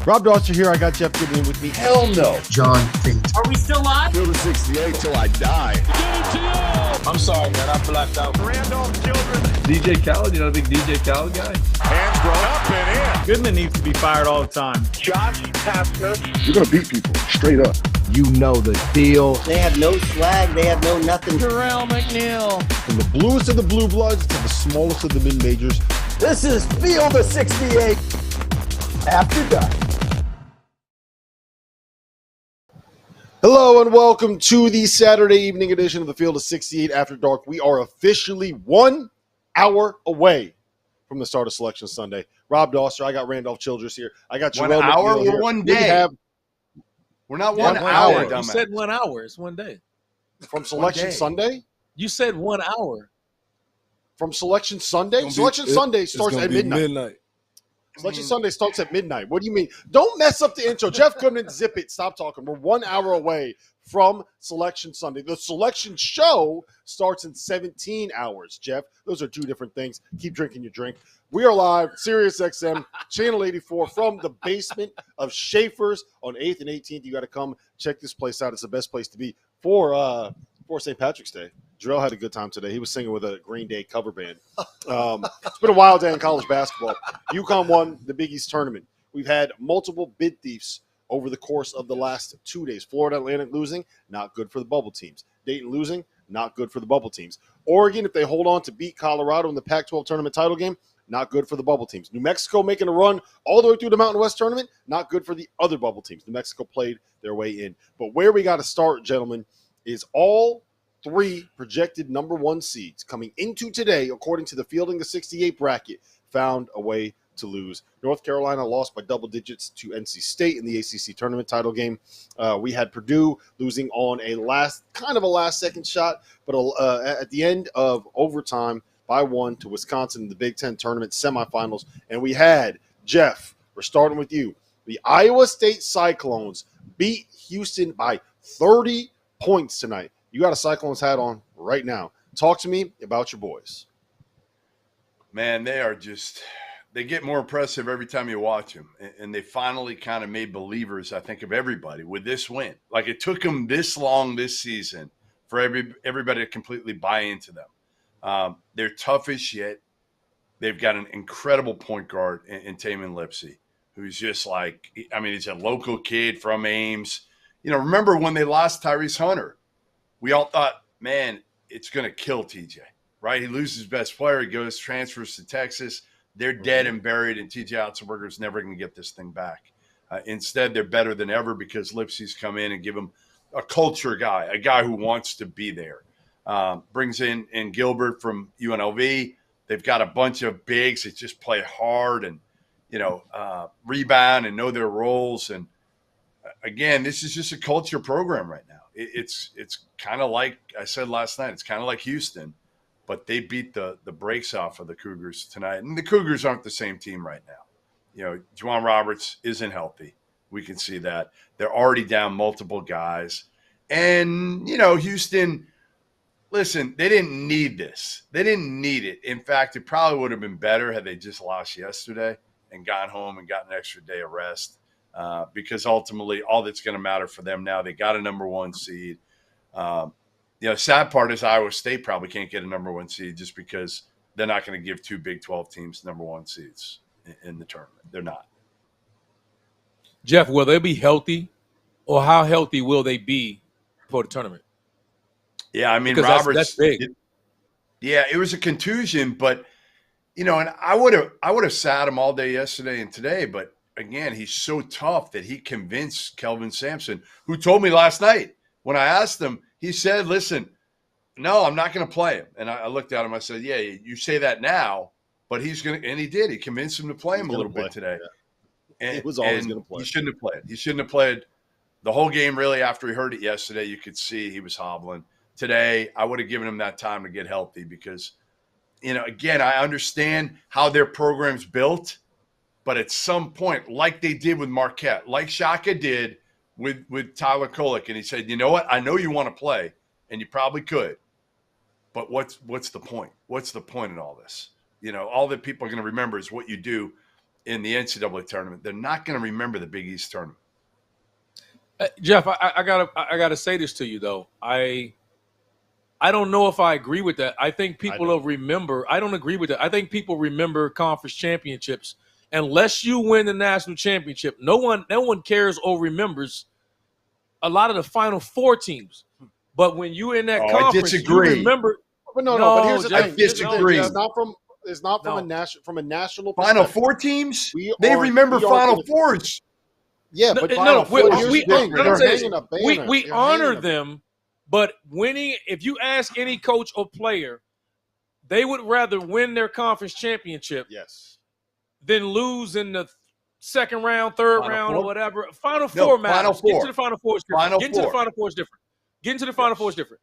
Rob Dauster here. I got Jeff Goodman with me. Hell no. John Fate. Are we still live? Field of 68 till I die. I'm sorry, man. I blacked out. Randolph, Childress. DJ Khaled, you know the big DJ Khaled guy? Hands grown up and in. Goodman needs to be fired all the time. Josh Pastner. You're going to beat people straight up. You know the deal. They have no swag. They have no nothing. Jerel, McNeal. From the bluest of the blue bloods to the smallest of the mid-majors. This is Field of 68 after dark. Hello and welcome to the Saturday evening edition of the Field of 68 After Dark. We are officially 1 hour away from the start of Selection Sunday. Rob Dauster, I got Randolph Childress here. I got Jerel. 1 hour McNeal or here. 1 day? We're not 1 hour, dumbass. You said 1 hour. It's 1 day. From Selection Sunday? You said 1 hour. From Selection Sunday? Selection Sunday starts at midnight. Selection Sunday starts at midnight. What do you mean? Don't mess up the intro. Jeff Goodman, zip it. Stop talking. We're 1 hour away from Selection Sunday. The Selection Show starts in 17 hours, Jeff. Those are two different things. Keep drinking your drink. We are live, Sirius XM, Channel 84, from the basement of Schaefer's on 8th and 18th. You got to come check this place out. It's the best place to be for St. Patrick's Day. Jerel had a good time today. He was singing with a Green Day cover band. It's been a wild day in college basketball. UConn won the Big East tournament. We've had multiple bid thieves over the course of the last 2 days. Florida Atlantic losing, not good for the bubble teams. Dayton losing, not good for the bubble teams. Oregon, if they hold on to beat Colorado in the Pac-12 tournament title game, not good for the bubble teams. New Mexico making a run all the way through the Mountain West tournament, not good for the other bubble teams. New Mexico played their way in. But where we got to start, gentlemen, is all three projected number one seeds coming into today, according to the Fielding the 68 bracket, found a way to lose. North Carolina lost by double digits to NC State in the ACC tournament title game. We had Purdue losing on a last-second shot, but at the end of overtime by one to Wisconsin in the Big Ten tournament semifinals. And we had, Jeff, we're starting with you. The Iowa State Cyclones beat Houston by 30 points tonight. You got a Cyclones hat on right now. Talk to me about your boys. Man, they get more impressive every time you watch them. And they finally kind of made believers, I think, of everybody with this win. Like, it took them this long this season for everybody to completely buy into them. They're tough as shit. They've got an incredible point guard in Tamin Lipsey, who's just like, I mean, he's a local kid from Ames. You know, remember when they lost Tyrese Hunter? We all thought, man, it's going to kill TJ, right? He loses his best player. He transfers to Texas. They're dead and buried, and TJ Otzelberger's never going to get this thing back. Instead, they're better than ever because Lipsey's come in and give him a culture guy, a guy who wants to be there. Brings in Gilbert from UNLV. They've got a bunch of bigs that just play hard and, rebound and know their roles. And, again, this is just a culture program right now. It's kind of like I said last night. It's kind of like Houston, but they beat the brakes off of the Cougars tonight. And the Cougars aren't the same team right now. You know, Juwan Roberts isn't healthy. We can see that. They're already down multiple guys. And, Houston, listen, they didn't need this. They didn't need it. In fact, it probably would have been better had they just lost yesterday and gone home and got an extra day of rest. Because ultimately all that's going to matter for them now, they got a number one seed. Sad part is Iowa State probably can't get a number one seed just because they're not going to give two Big 12 teams number one seeds in the tournament. They're not. Jeff, will they be healthy, or how healthy will they be for the tournament? Yeah, I mean, because Roberts. That's big. It was a contusion, but and I would have sat him all day yesterday and today, but again, he's so tough that he convinced Kelvin Sampson, who told me last night when I asked him, he said, listen, no, I'm not going to play him. And I looked at him. I said, yeah, you say that now, but he's going to – and he did. He convinced him to play him a little bit today. Yeah. And, he was always going to play. He shouldn't have played. He shouldn't have played the whole game, really. After he heard it yesterday, you could see he was hobbling. Today, I would have given him that time to get healthy because, again, I understand how their program's built. But at some point, like they did with Marquette, like Shaka did with Tyler Kolek, and he said, you know what? I know you want to play, and you probably could, but what's the point? What's the point in all this? All that people are going to remember is what you do in the NCAA tournament, they're not going to remember the Big East tournament. Jeff, I gotta say this to you though. I don't know if I agree with that. I think people will remember. I don't agree with that. I think people remember conference championships unless you win the national championship. No one cares or remembers a lot of the Final Four teams. But when you're in that conference, you remember. But but here's the thing. I disagree. It's not from a national Final Four teams. They remember Final Fours. Yeah, but we honor them, but winning. If you ask any coach or player, they would rather win their conference championship, than lose in the second round, third round, or whatever. Final Four matters. Getting to the Final Four is different. Getting to the Final Four is different. Getting to the Final Four is different.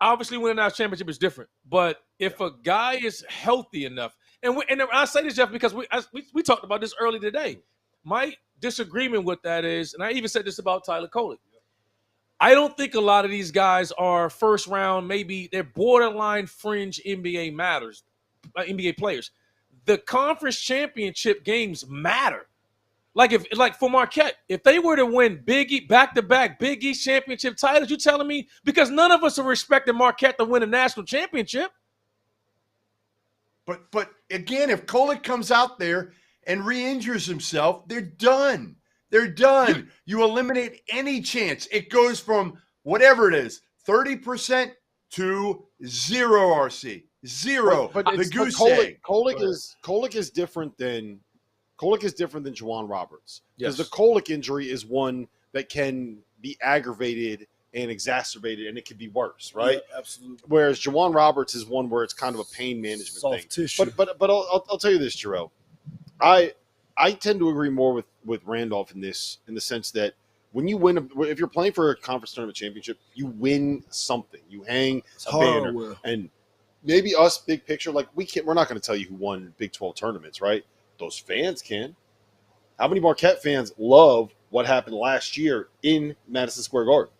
Obviously, winning our championship is different. But if a guy is healthy enough, and I say this, Jeff, because we talked about this early today. My disagreement with that is, and I even said this about Tyler Kolek, I don't think a lot of these guys are first round, maybe they're borderline fringe NBA players. The conference championship games matter. Like for Marquette, if they were to win back-to-back Big East championship titles, you telling me, because none of us are expecting Marquette to win a national championship. But again, if Kolek comes out there and re-injures himself, they're done. They're done. You eliminate any chance. It goes from whatever it is, 30% to 0, RC. 0. But the goose egg. Kolek is different than Juwan Roberts. Because the Kolek injury is one that can be aggravated and exacerbated, and it could be worse, right? Yeah, absolutely. Whereas Juwan Roberts is one where it's kind of a pain management Soft tissue. But I'll tell you this, Jerel. I tend to agree more with Randolph in the sense that when you win, if you're playing for a conference tournament championship, you win something. You hang a banner, and maybe us, big picture, like we're not going to tell you who won Big 12 tournaments, right? Those fans can. How many Marquette fans love what happened last year in Madison Square Garden?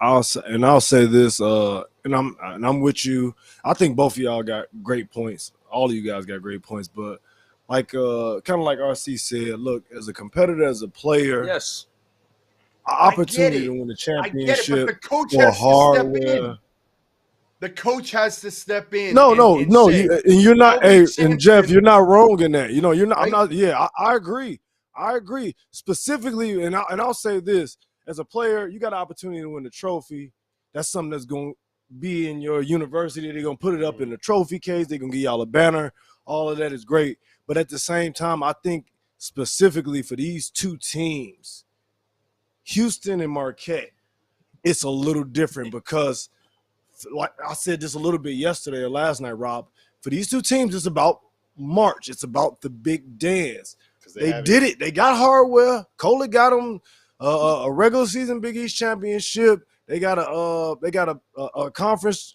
I'll say this, and I'm with you. I think both of y'all got great points. All of you guys got great points, but like kind of like RC said, look, as a competitor, as a player, opportunity to win the championship, but the coach has to step in. The coach has to step in. No, you're not. Hey, and Jeff, you're not wrong in that. You're not. Right? I'm not. Yeah, I agree. I agree. Specifically, and I'll say this: as a player, you got an opportunity to win the trophy. That's something that's going to be in your university. They're going to put it up in the trophy case. They're going to give y'all a banner. All of that is great. But at the same time, I think specifically for these two teams, Houston and Marquette, it's a little different because, like I said this a little bit yesterday or last night, Rob, for these two teams, it's about March. It's about the big dance. They did it. They got hardware. Kolek got them a regular season Big East championship. They got a conference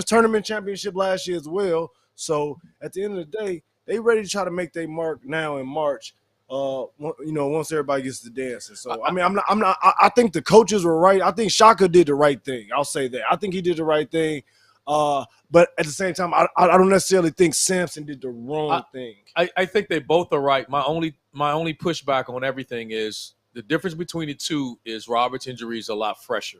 tournament championship last year as well. So at the end of the day, they ready to try to make their mark now in March. Once everybody gets to dancing. So I mean, I think the coaches were right. I think Shaka did the right thing. I'll say that. I think he did the right thing. But at the same time, I don't necessarily think Sampson did the wrong thing. I think they both are right. My only pushback on everything is the difference between the two is Robert's injury is a lot fresher.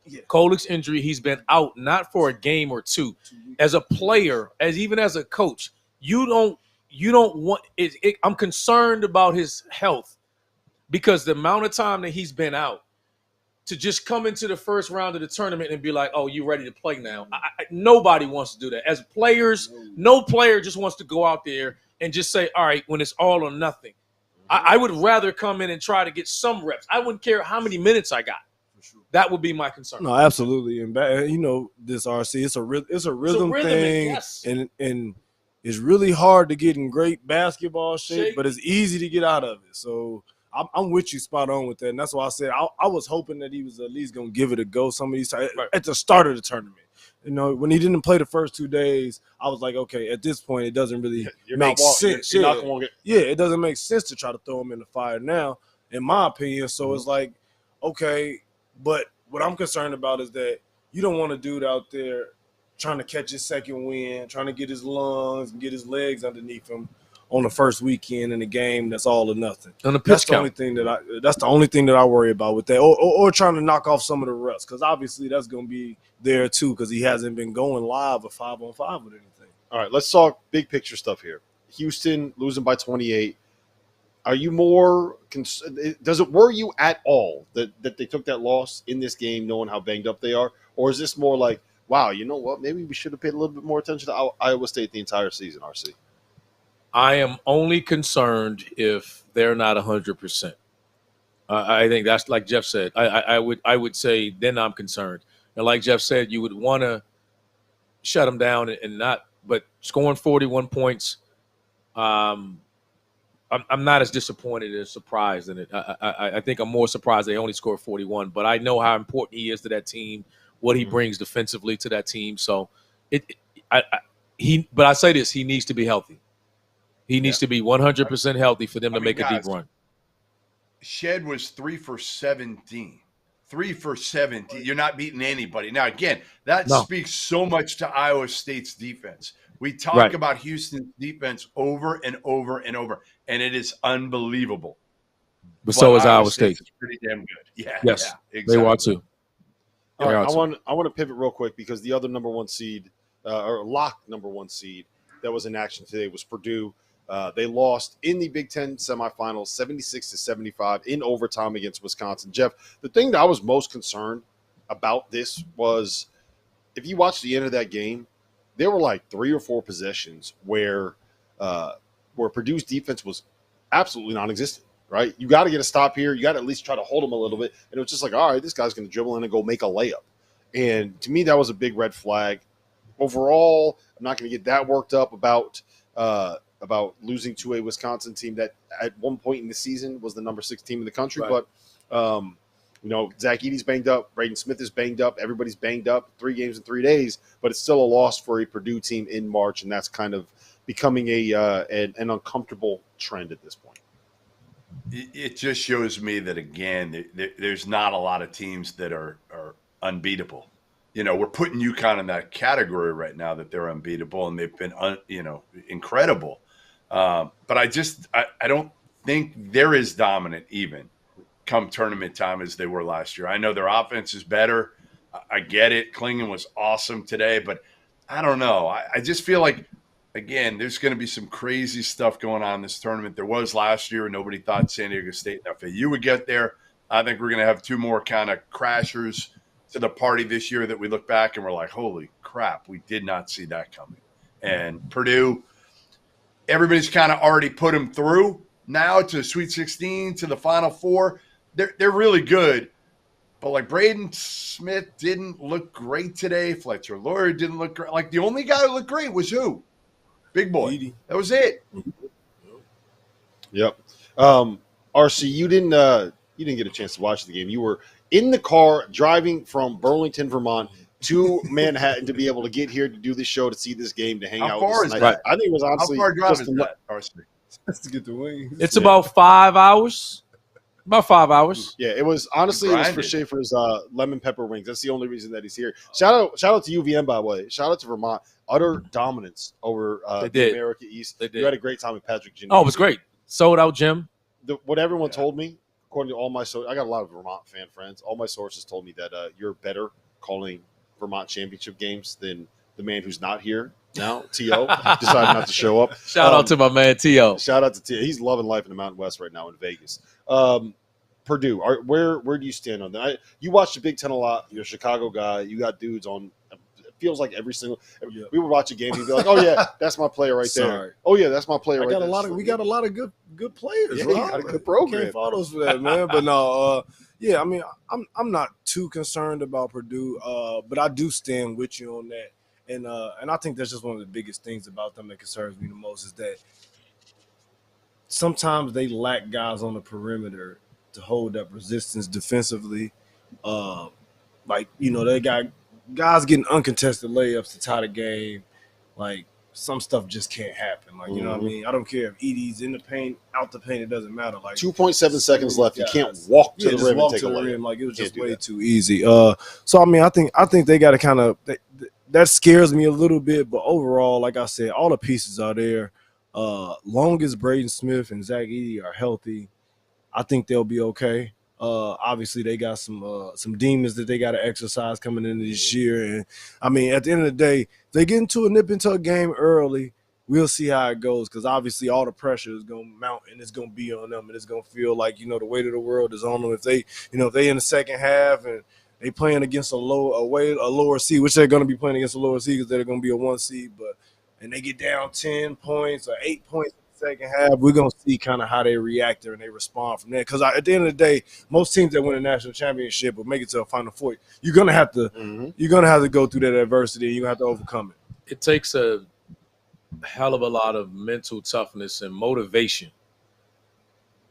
Yeah. Kolek's injury, he's been out not for a game or two. As a player, even as a coach, you don't want it. I'm concerned about his health because the amount of time that he's been out to just come into the first round of the tournament and be like, oh, you ready to play now? Nobody wants to do that. As players, no player just wants to go out there and just say, all right, when it's all or nothing. I would rather come in and try to get some reps. I wouldn't care how many minutes I got. That would be my concern. No, absolutely. And this RC, it's a rhythm thing, yes. and it's really hard to get in great basketball shape, but it's easy to get out of it. So I'm with you spot on with that. And that's why I said I was hoping that he was at least going to give it a go some of these times at the start of the tournament. When he didn't play the first 2 days, I was like, okay, at this point, it doesn't really make sense. It doesn't make sense to try to throw him in the fire now, in my opinion. So it's like, okay, but what I'm concerned about is that you don't want a dude out there trying to catch his second wind, trying to get his lungs and get his legs underneath him on the first weekend in the game that's all or nothing. On the pitch That's count. That's the only thing that I worry about with that, or trying to knock off some of the rust, because obviously that's going to be there too, because he hasn't been going live a 5-on-5 with anything. All right, let's talk big picture stuff here. Houston losing by 28. Are you more does it worry you at all that they took that loss in this game, knowing how banged up they are, or is this more like, wow, you know what? Maybe we should have paid a little bit more attention to Iowa State the entire season, RC? I am only concerned if they're not 100%. I think that's like Jeff said. I would say then I'm concerned. And like Jeff said, you would want to shut them down and not. But scoring 41 points, I'm not as disappointed as surprised in it. I think I'm more surprised they only scored 41. But I know how important he is to that team, what he brings defensively to that team. So but I say this: he needs to be healthy. He needs to be 100% healthy for them to make a deep run. Shed was 3 for 17. 3 for 17. You're not beating anybody. Now, again, that speaks so much to Iowa State's defense. We talk about Houston's defense over and over and over, and it is unbelievable. But so is Iowa State. It's pretty damn good. Yeah. Yes, yeah, exactly. they are too. All right, I want to pivot real quick because the other number one seed, or lock number one seed that was in action today was Purdue. They lost in the Big Ten semifinals, 76-75 in overtime against Wisconsin. Jeff, the thing that I was most concerned about this was, if you watch the end of that game, there were like 3 or 4 possessions where Purdue's defense was absolutely non-existent. Right, you got to get a stop here. You got to at least try to hold him a little bit. And it was just like, all right, this guy's going to dribble in and go make a layup. And to me, that was a big red flag. Overall, I'm not going to get that worked up about losing to a Wisconsin team that at one point in the season was the number 6 team in the country. Right. But, Zach Edey's banged up. Braden Smith is banged up. Everybody's banged up. 3 games in 3 days. But it's still a loss for a Purdue team in March, and that's kind of becoming an uncomfortable trend at this point. It just shows me that, again, there's not a lot of teams that are unbeatable. We're putting UConn in that category right now, that they're unbeatable, and they've been, incredible. But I don't think they're as dominant even come tournament time as they were last year. I know their offense is better. I get it. Klingon was awesome today, but I don't know. I just feel like, again, there's going to be some crazy stuff going on in this tournament. There was last year, and nobody thought San Diego State and FAU would get there. I think we're going to have 2 more kind of crashers to the party this year that we look back and we're like, holy crap, we did not see that coming. And Purdue, everybody's kind of already put them through now to the Sweet 16, to the Final Four. They're really good. But like Braden Smith didn't look great today. Fletcher Lawyer didn't look great. Like the only guy who looked great was who? Big boy. That was it. Yep. RC, you didn't get a chance to watch the game. You were in the car driving from Burlington, Vermont to Manhattan to be able to get here to do this show, to see this game, to hang out. How far is that? Right. I think it was honestly how far drive is that, RC? Just to get the wings. It's about 5 hours. About 5 hours. Yeah, it was honestly it was for Schaefer's lemon pepper wings. That's the only reason that he's here. Shout out to UVM, by the way. Shout out to Vermont. Utter dominance over the America East. They did. You had a great time with Patrick Jr. Oh, it was great. Sold out gym. What everyone told me, according to all my I got a lot of Vermont fan friends. All my sources told me that you're better calling Vermont championship games than the man who's not here now, T.O. decided not to show up. Shout out to my man T.O. Shout out to T.O. He's loving life in the Mountain West right now in Vegas. Purdue, where do you stand on that? You watch the Big Ten a lot. You're a Chicago guy. You got dudes on. It feels like every single. We would watch a game. You'd be like, "Oh yeah, that's my player right there." Oh yeah, that's my player right there. We got a lot of good players. Yeah, you got a good program. Can't fault us for that, man. But no, yeah, I mean, I'm not too concerned about Purdue, but I do stand with you on that, and I think that's just one of the biggest things about them that concerns me the most is that sometimes they lack guys on the perimeter to hold up resistance defensively. They got guys getting uncontested layups to tie the game. Like, some stuff just can't happen. Like, you know what I mean? I don't care if Edey's in the paint, out the paint, it doesn't matter. Like 2.7 seconds left. You can't walk to the rim and take a layup. Like, it was just way too easy. So I mean, I think they got to kind of that scares me a little bit, but overall, like I said, all the pieces are there. Long as Braden Smith and Zach Edey are healthy, I think they'll be okay. Obviously, they got some demons that they got to exercise coming into this year. And, I mean, at the end of the day, they get nip into a game early, we'll see how it goes because, obviously, all the pressure is going to mount and it's going to be on them. And it's going to feel like, the weight of the world is on them. If they in the second half and they playing against a lower seed, which they're going to be playing against a lower seed because they're going to be a 1 seed, and they get down 10 points or 8 points second half, we're going to see kind of how they react there and they respond from there. Because at the end of the day, most teams that win a national championship or make it to a Final Four, you're going to have to go through that adversity and you're going to have to overcome it. It takes a hell of a lot of mental toughness and motivation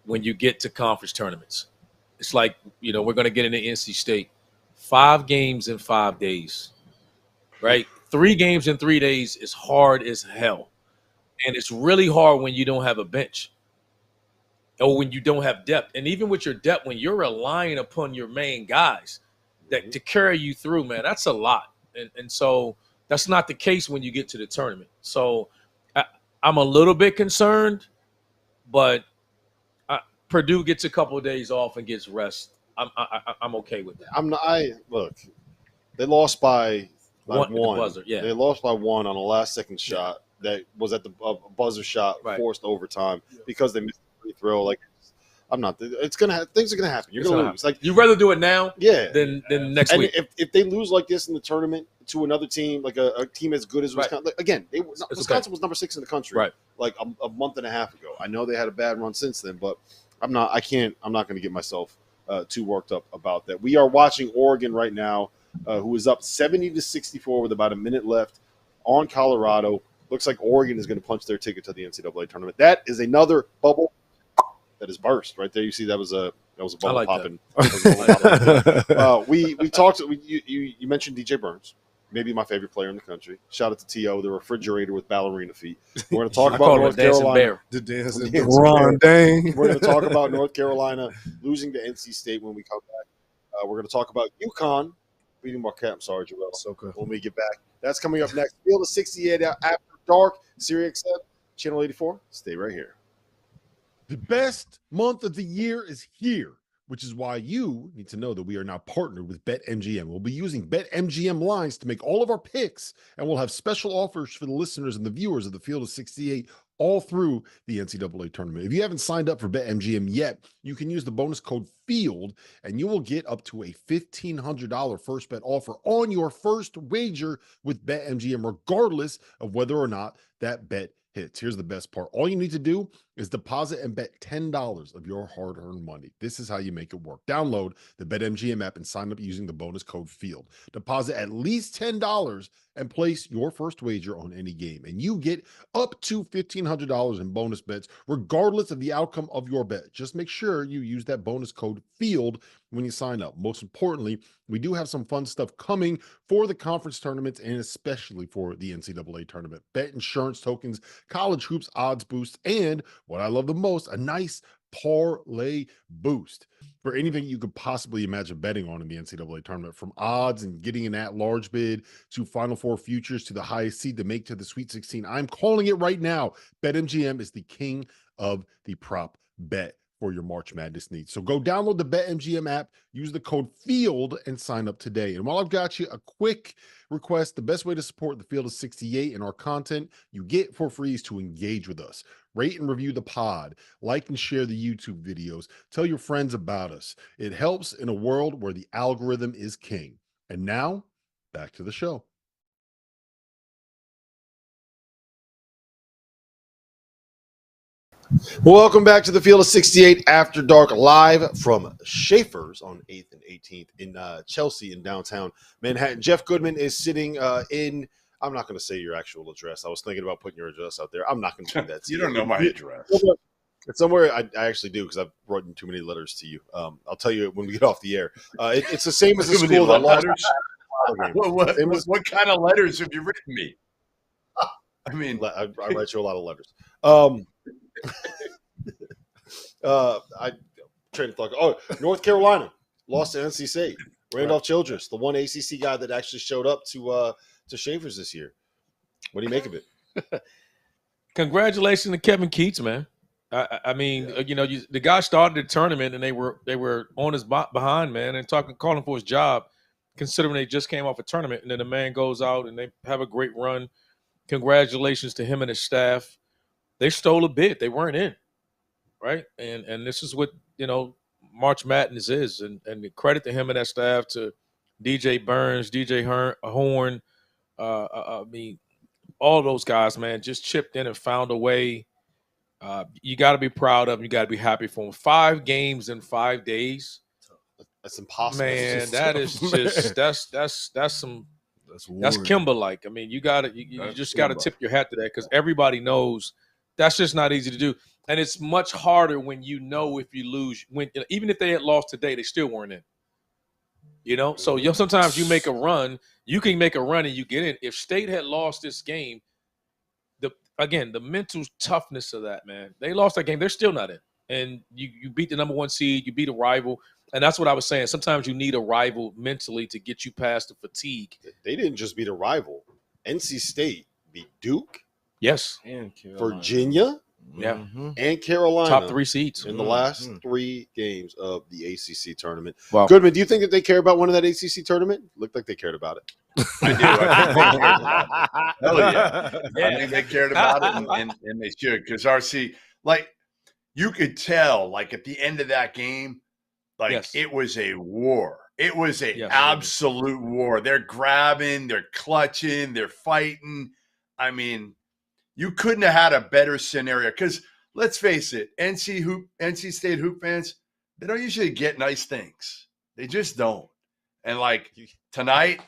when you get to conference tournaments. It's like, we're going to get into NC State. 5 games in 5 days, right? 3 games in 3 days is hard as hell. And it's really hard when you don't have a bench or when you don't have depth. And even with your depth, when you're relying upon your main guys to carry you through, man, that's a lot. And so that's not the case when you get to the tournament. So I'm a little bit concerned, but Purdue gets a couple of days off and gets rest. I'm okay with that. Look, they lost by one. The buzzer, yeah. They lost by 1 on a last-second shot. That was at the buzzer shot, forced overtime because they missed the free throw. Like, things are gonna happen. You're gonna lose. Like, you'd rather do it now, than next week. If they lose like this in the tournament to another team, like a team as good as Wisconsin, like, again, Wisconsin was number 6 in the country, like a month and a half ago. I know they had a bad run since then, but I'm not going to get myself too worked up about that. We are watching Oregon right now, who is up 70-64 with about a minute left on Colorado. Looks like Oregon is going to punch their ticket to the NCAA tournament. That is another bubble that is burst right there. You see, that was a bubble popping. We talked. You mentioned DJ Burns, maybe my favorite player in the country. Shout out to T.O., the refrigerator with ballerina feet. We're going to talk about North Carolina. The dancing bear. We're going to talk about North Carolina losing to NC State when we come back. We're going to talk about UConn beating Marquette. I'm sorry, Jerel. So good. When we get back, that's coming up next. Field of 68 after dark. Sirius XM, Channel 84. Stay right here. The best month of the year is here, which is why you need to know that we are now partnered with BetMGM. We'll be using BetMGM lines to make all of our picks, and we'll have special offers for the listeners and the viewers of the Field of 68 all through the NCAA tournament. If you haven't signed up for BetMGM yet, you can use the bonus code FIELD, and you will get up to a $1,500 first bet offer on your first wager with BetMGM, regardless of whether or not that bet hits. Here's the best part. All you need to do is deposit and bet $10 of your hard-earned money. This is how you make it work. Download the BetMGM app and sign up using the bonus code FIELD. Deposit at least $10 and place your first wager on any game, and you get up to $1,500 in bonus bets, regardless of the outcome of your bet. Just make sure you use that bonus code FIELD when you sign up. Most importantly, we do have some fun stuff coming for the conference tournaments and especially for the NCAA tournament. Bet insurance tokens, college hoops odds boost, and what I love the most, a nice parlay boost for anything you could possibly imagine betting on in the NCAA tournament, from odds and getting an at-large bid to Final Four futures to the highest seed to make to the Sweet 16. I'm calling it right now. BetMGM is the king of the prop bet for your March Madness needs. So go download the BetMGM app, use the code FIELD, and sign up today. And while I've got you, a quick request: the best way to support the Field of 68 and our content you get for free is to engage with us. Rate and review the pod, like and share the YouTube videos, tell your friends about us. It helps in a world where the algorithm is king. And now, back to the show. Welcome back to the Field of 68 After Dark, live from Schaefer's on 8th and 18th in Chelsea in downtown Manhattan. Jeff Goodman is sitting in, I'm not going to say your actual address. I was thinking about putting your address out there. I'm not going to do that to you. You don't know my address. It's somewhere I actually do, because I've written too many letters to you. I'll tell you when we get off the air. It's the same as the school that lost. What kind of letters have you written me? I mean, I write you a lot of letters. I train to thought. Oh, North Carolina lost to NC State. Randolph Childress, the one ACC guy that actually showed up to Schaefer's this year. What do you make of it? Congratulations to Kevin Keats, man. I mean, the guy started the tournament and they were on his behind, man, and calling for his job, considering they just came off a tournament, and then the man goes out and they have a great run. Congratulations to him and his staff. They stole a bid. They weren't in, right? And this is what, March Madness is. And the credit to him and that staff, to DJ Burns, DJ Horn, I mean, all those guys, man, just chipped in and found a way. You got to be proud of them. You got to be happy for them. 5 games in 5 days. That's impossible. Man, that is just that's Kimber-like. I mean, you just got to tip your hat to that, because everybody knows that's just not easy to do. And it's much harder when if you lose, even if they had lost today, they still weren't in. So sometimes you make a run, you can make a run and you get in. If State had lost this game, the mental toughness of that, man, they lost that game, they're still not in. And you beat the number 1 seed, you beat a rival. And that's what I was saying. Sometimes you need a rival mentally to get you past the fatigue. They didn't just beat a rival. NC State beat Duke. Yes. And Virginia. Yeah. And Carolina. Top 3 seeds. In the last 3 games of the ACC tournament. Wow. Goodman, do you think that they care about winning that ACC tournament? Looked like they cared about it. I do. I think they cared about it. Hell yeah. I think they cared about it, and they should. Because RC, you could tell, at the end of that game, it was a war. It was an absolute war. They're grabbing, they're clutching, they're fighting. I mean, you couldn't have had a better scenario. Because let's face it, NC State hoop fans, they don't usually get nice things. They just don't. And tonight,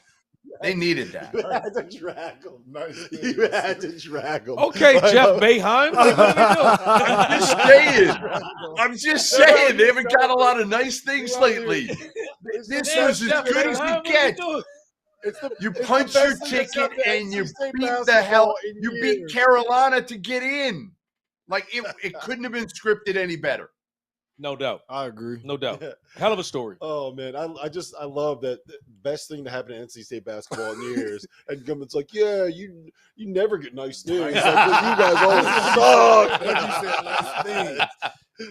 they needed that. You had to drag them. You had to drag them. Okay, Jeff Boeheim. I'm just saying. They haven't got a lot of nice things lately. This was as good as we get. You punch your ticket and you beat Carolina to get in. It couldn't have been scripted any better. No doubt. I agree. No doubt. Hell of a story. Oh, man. I love that. The best thing to happen to NC State basketball in years. And Goodman's like, yeah, you never get nice things. You guys always suck. You said nice things.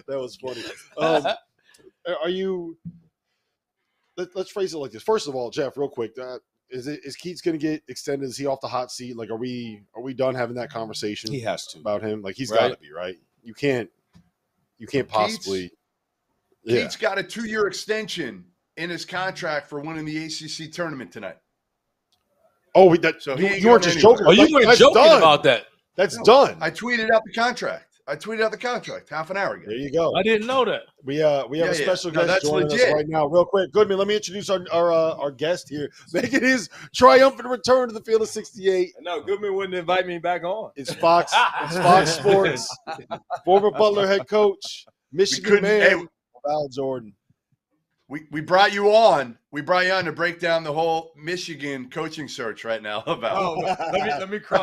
That was funny. Are you – let's phrase it like this. First of all, Jeff, real quick, is Keats going to get extended? Is he off the hot seat? Are we done having that conversation? He has to. About him? He's got to be, right? You can't possibly. Keats got a 2-year extension in his contract for winning the ACC tournament tonight. Oh, you weren't just joking. Oh, you weren't joking about that. That's done. I tweeted out the contract. Half an hour ago. There you go. I didn't know that. We have a special guest joining us right now. Real quick, Goodman, let me introduce our guest here, making his triumphant return to the Field of 68. No, Goodman wouldn't invite me back on. It's Fox Sports, former Butler head coach, Michigan man, Val Jordan. We brought you on. We brought you on to break down the whole Michigan coaching search right now. Let me cry.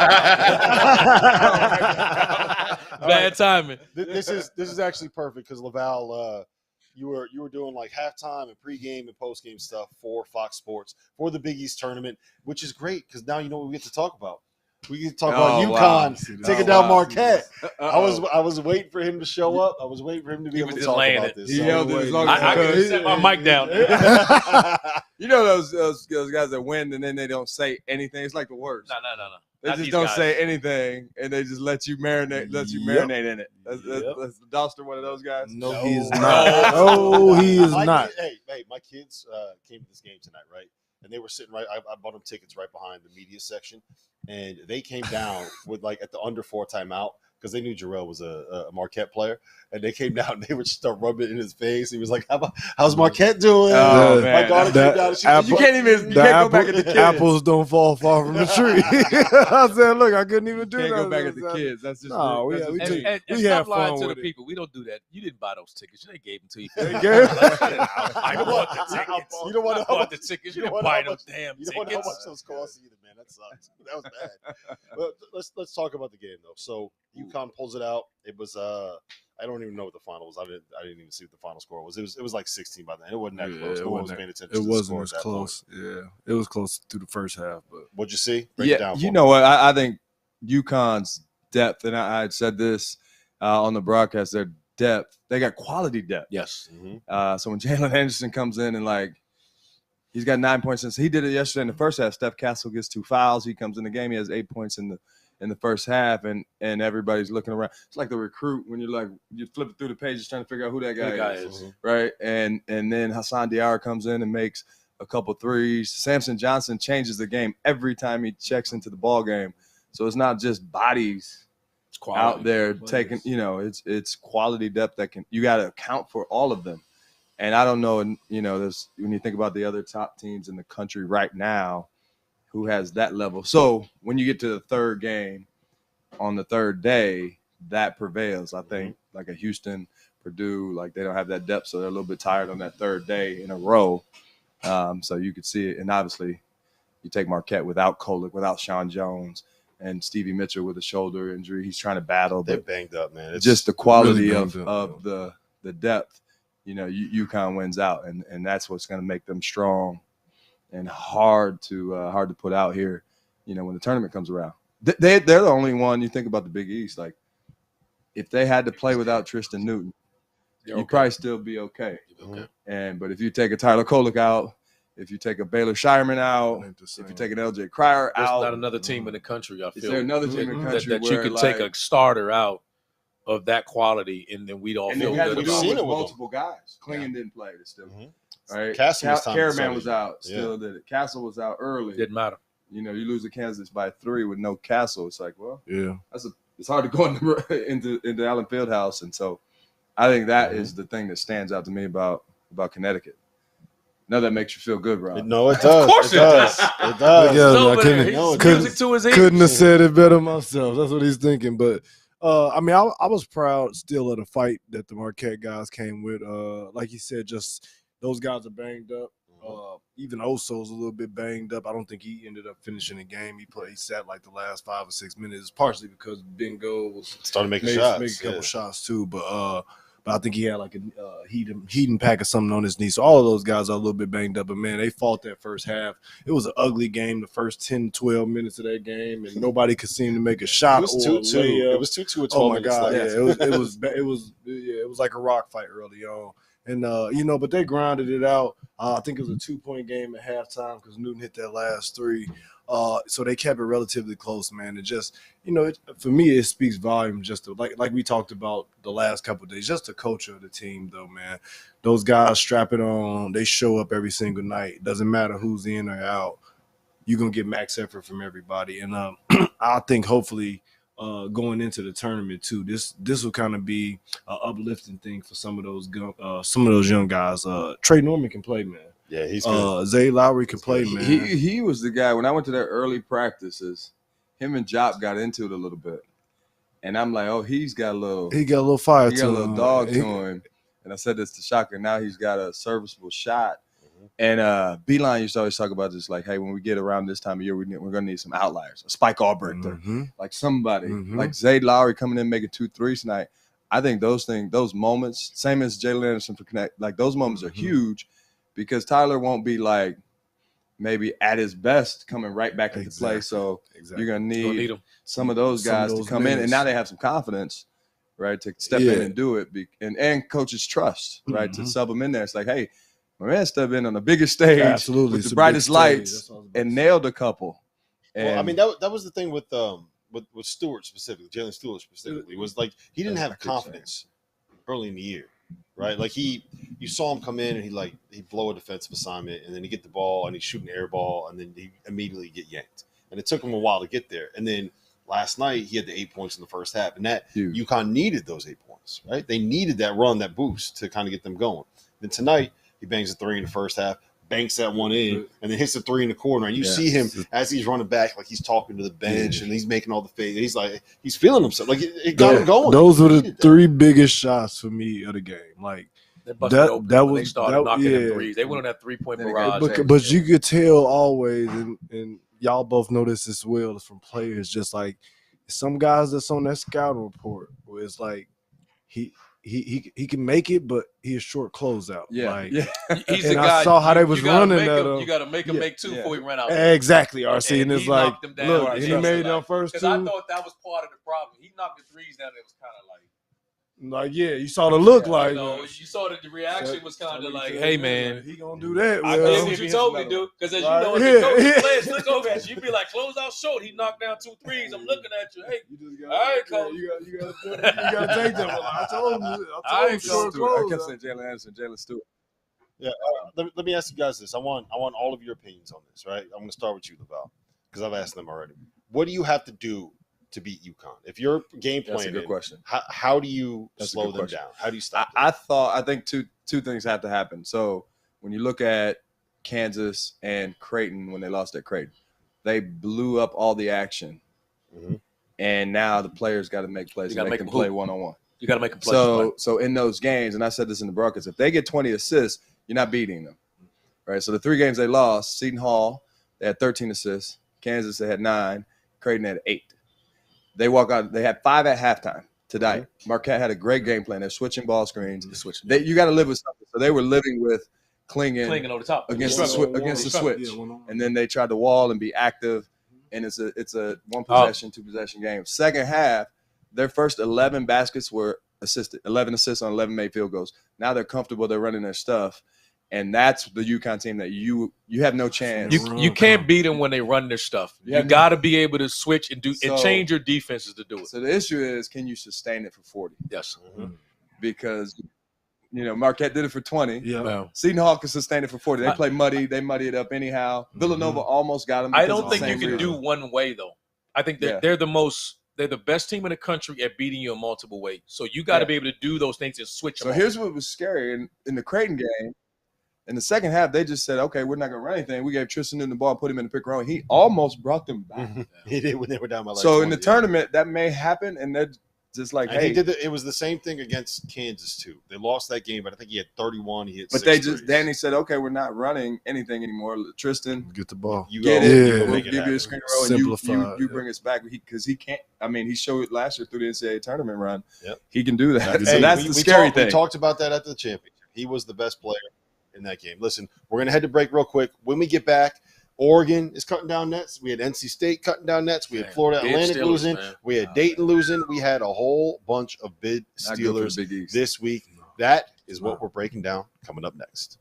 Bad timing. This is actually perfect because Laval, you were doing halftime and pregame and postgame stuff for Fox Sports for the Big East tournament, which is great because now you know what we get to talk about. We get to talk about UConn taking down Marquette. I was waiting for him to show up. I was waiting for him to be able to talk about this. He yelled it as long I can set my mic down. You know those guys that win and then they don't say anything. It's like the worst. No. They just don't say anything and they just let you marinate in it. That's Dauster, one of those guys. No, he is not. No, he is not. Hey, my kids came to this game tonight, right? And they were sitting right. I bought them tickets right behind the media section, and they came down with at the under 4 timeout because they knew Jerel was a Marquette player, and they came down and they would start rubbing it in his face. He was like, "How's Marquette doing?" Oh, man. My daughter came down. You can't go back at the kids. Apples don't fall far from the tree. I said, "Look, I couldn't even do that." Can't go back at the kids. That's just we have fun to the people. We don't do that. You didn't buy those tickets. They gave them to you. I bought the tickets. You don't want to bought the tickets. You didn't buy those damn tickets. You don't want to know how much those cost either, man. That sucks. That was bad. But let's talk about the game though. So UConn pulls it out. It was I don't even know what the final was. I didn't even see what the final score was. It was 16 by then. It wasn't that close. No one was paying attention. It wasn't as close. Yeah, it was close through the first half. But what'd you see? Break it down. You know what? I think UConn's depth, and I had said this on the broadcast, their depth, they got quality depth. Yes. So when Jalen Anderson comes in and like he's got 9 points since he did it yesterday in the first half. Steph Castle gets 2 fouls. He comes in the game. He has 8 points in the first half, and everybody's looking around. It's like the recruit when you flip it through the pages trying to figure out who that guy is. Right? And then Hassan Diarra comes in and makes a couple threes. Samson Johnson changes the game every time he checks into the ball game. So it's not just bodies out there taking, it's quality depth that you got to account for all of them. And I don't know, there's when you think about the other top teams in the country right now, who has that level. So when you get to the third game on the third day, that prevails. I think like a Houston, Purdue, like they don't have that depth, so they're a little bit tired on that third day in a row. So you could see it. And obviously you take Marquette without Kolek, without Sean Jones, and Stevie Mitchell with a shoulder injury. He's trying to battle. They're banged up, man. It's just the quality really of the depth. UConn wins out, and that's what's going to make them strong and hard to put out here, when the tournament comes around. They're the only one. You think about the Big East, like if they had to play without Tristan Newton, you'd probably still be okay. But if you take a Tyler Kolek out, if you take a Baylor Shireman out, if you take an LJ Cryer There's out, not another team in the country. I feel is there another team in the country that you could take a starter out of that quality, and then we'd all feel good about it. Multiple guys. Klingon didn't play. Still, right? Castle Caravan was out. Still did it. Castle was out early. Didn't matter. You lose to Kansas by 3 with no Castle. It's like, well, yeah, it's hard to go into Allen Fieldhouse, and so I think that is the thing that stands out to me about Connecticut. Now that makes you feel good, Rob. No, it does. Of course it does. It does. Yeah, couldn't have said it better myself. That's what he's thinking. But I was proud still of the fight that the Marquette guys came with. Like you said, just those guys are banged up. Even Oso's a little bit banged up. I don't think he ended up finishing the game. He sat like the last 5 or 6 minutes, partially because Bingo was started making shots, make a couple shots too. But I think he had like a heating pack or something on his knee. So all of those guys are a little bit banged up. But, man, they fought that first half. It was an ugly game, the first 10, 12 minutes of that game, and nobody could seem to make a shot. It was 2-2. It was 2-2 at 12 minutes. Oh, my God. Yeah, it was like a rock fight early on. And, but they grinded it out. I think it was a 2-point game at halftime because Newton hit that last 3. So they kept it relatively close, man. And just, for me, it speaks volume just to, like we talked about the last couple of days, just the culture of the team, though, man. Those guys strap it on. They show up every single night. Doesn't matter who's in or out. You're going to get max effort from everybody. And I think hopefully going into the tournament, too, this will kind of be an uplifting thing for some of those young guys. Trey Norman can play, man. Yeah, he's good. Zay Lowry can play, man. He was the guy. When I went to their early practices, him and Jop got into it a little bit. And I'm like, oh, he got a little fire to him. He got a little dog to him. And I said this to Shaka. Now he's got a serviceable shot. And Beeline used to always talk about this, like, hey, when we get around this time of year, we're going to need some outliers. A Spike Albrecht, like somebody. Like Zay Lowry coming in making 2 threes tonight. I think those moments, same as Jalen Anderson for Connect, like those moments are huge. Because Tyler won't be like maybe at his best coming right back into play. So you're going to need some of those guys to come in. And now they have some confidence, right, to step in and do it. And coaches trust, right, to sub them in there. It's like, hey, my man stepped in on the biggest stage with the brightest lights and nailed a couple. And, that was the thing with Stewart specifically, Jalen Stewart specifically, was like he didn't have confidence early in the year. Right, like you saw him come in and he blow a defensive assignment, and then he get the ball and he's shooting an air ball, and then he immediately get yanked. And it took him a while to get there. And then last night he had the 8 points in the first half, and that UConn needed those 8 points. Right, they needed that run, that boost to kind of get them going. Then tonight he bangs a 3 in the first half, banks that one in, and then hits the 3 in the corner. And you see him as he's running back, like he's talking to the bench and he's making all the fades. He's like, he's feeling himself. Like it got him going. Those were the 3 biggest shots for me of the game. Like that was they started knocking them threes. They went on that 3-point barrage. But you could tell always, and y'all both know this as well from players, just like some guys that's on that scouting report where it's like he can make it, but he is short closeout. Yeah, He's and the guy. I saw how they was running that. You got to make him make two before he ran out. Exactly, RC, and it's like, look, and he made them first two. Because I thought that was part of the problem. He knocked the threes down. It was kind of like, yeah, you saw the look like. You saw that the reaction was kind of like, hey, man. He going to do that. I did what you told me to do. Because as you know, as the coach players look over at you, you be like, close out short. He knocked down 2 threes. I'm looking at you. Hey, all right, coach. You got to take them. I told him. I kept saying Jalen Anderson, Jalen Stewart. Yeah, let me ask you guys this. I want all of your opinions on this, right? I'm going to start with you, Laval, because I've asked them already. What do you have to do to beat UConn? If you're game planning, that's a good question. How do you slow them down? How do you stop them? I think two things have to happen. So when you look at Kansas and Creighton, when they lost at Creighton, they blew up all the action. Mm-hmm. And now the players got to make plays. You got to make them play one-on-one. You got to make them play. So in those games, and I said this in the broadcast, if they get 20 assists, you're not beating them. Right? So the 3 games they lost, Seton Hall, they had 13 assists. Kansas, they had 9. Creighton had 8. They walk out. They had 5 at halftime tonight. Mm-hmm. Marquette had a great game plan. They're switching ball screens. You got to live with something. So they were living with clinging over the top against the switch, and then they tried to wall and be active. And it's a 1 possession, 2 possession game. Second half, their first 11 baskets were assisted. 11 assists on 11 made field goals. Now they're comfortable. They're running their stuff. And that's the UConn team that you have no chance. You can't beat them when they run their stuff. You got to be able to switch and and change your defenses to do it. So the issue is, can you sustain it for 40? Yes. Mm-hmm. Because, Marquette did it for 20. Yeah. Seton Hall can sustain it for 40. They play muddy. They muddy it up anyhow. Villanova almost got them. I don't think you can do one way, though. I think that they're the best team in the country at beating you in multiple ways. So you got to be able to do those things and switch them. So here's what was scary in the Creighton game. In the second half, they just said, okay, we're not going to run anything. We gave Tristan Newton the ball, put him in the pick and roll. He almost brought them back. He did when they were down by So 20, in the tournament, that may happen, and they're just like, hey. It was the same thing against Kansas, too. They lost that game, but I think he had 31. He hit But 6 Danny said, okay, we're not running anything anymore. Tristan, get the ball. You get it. We'll give you a screen roll, and you bring us back. Because he can't. I mean, he showed it last year through the NCAA tournament run. Yep. He can do that. So that's the scary thing. We talked about that at the championship. He was the best player in that game. Listen, we're going to head to break real quick. When we get back, Oregon is cutting down nets. We had NC State cutting down nets. We had Florida Atlantic losing. We had Dayton losing. We had a whole bunch of bid Steelers this week. That is what we're breaking down coming up next.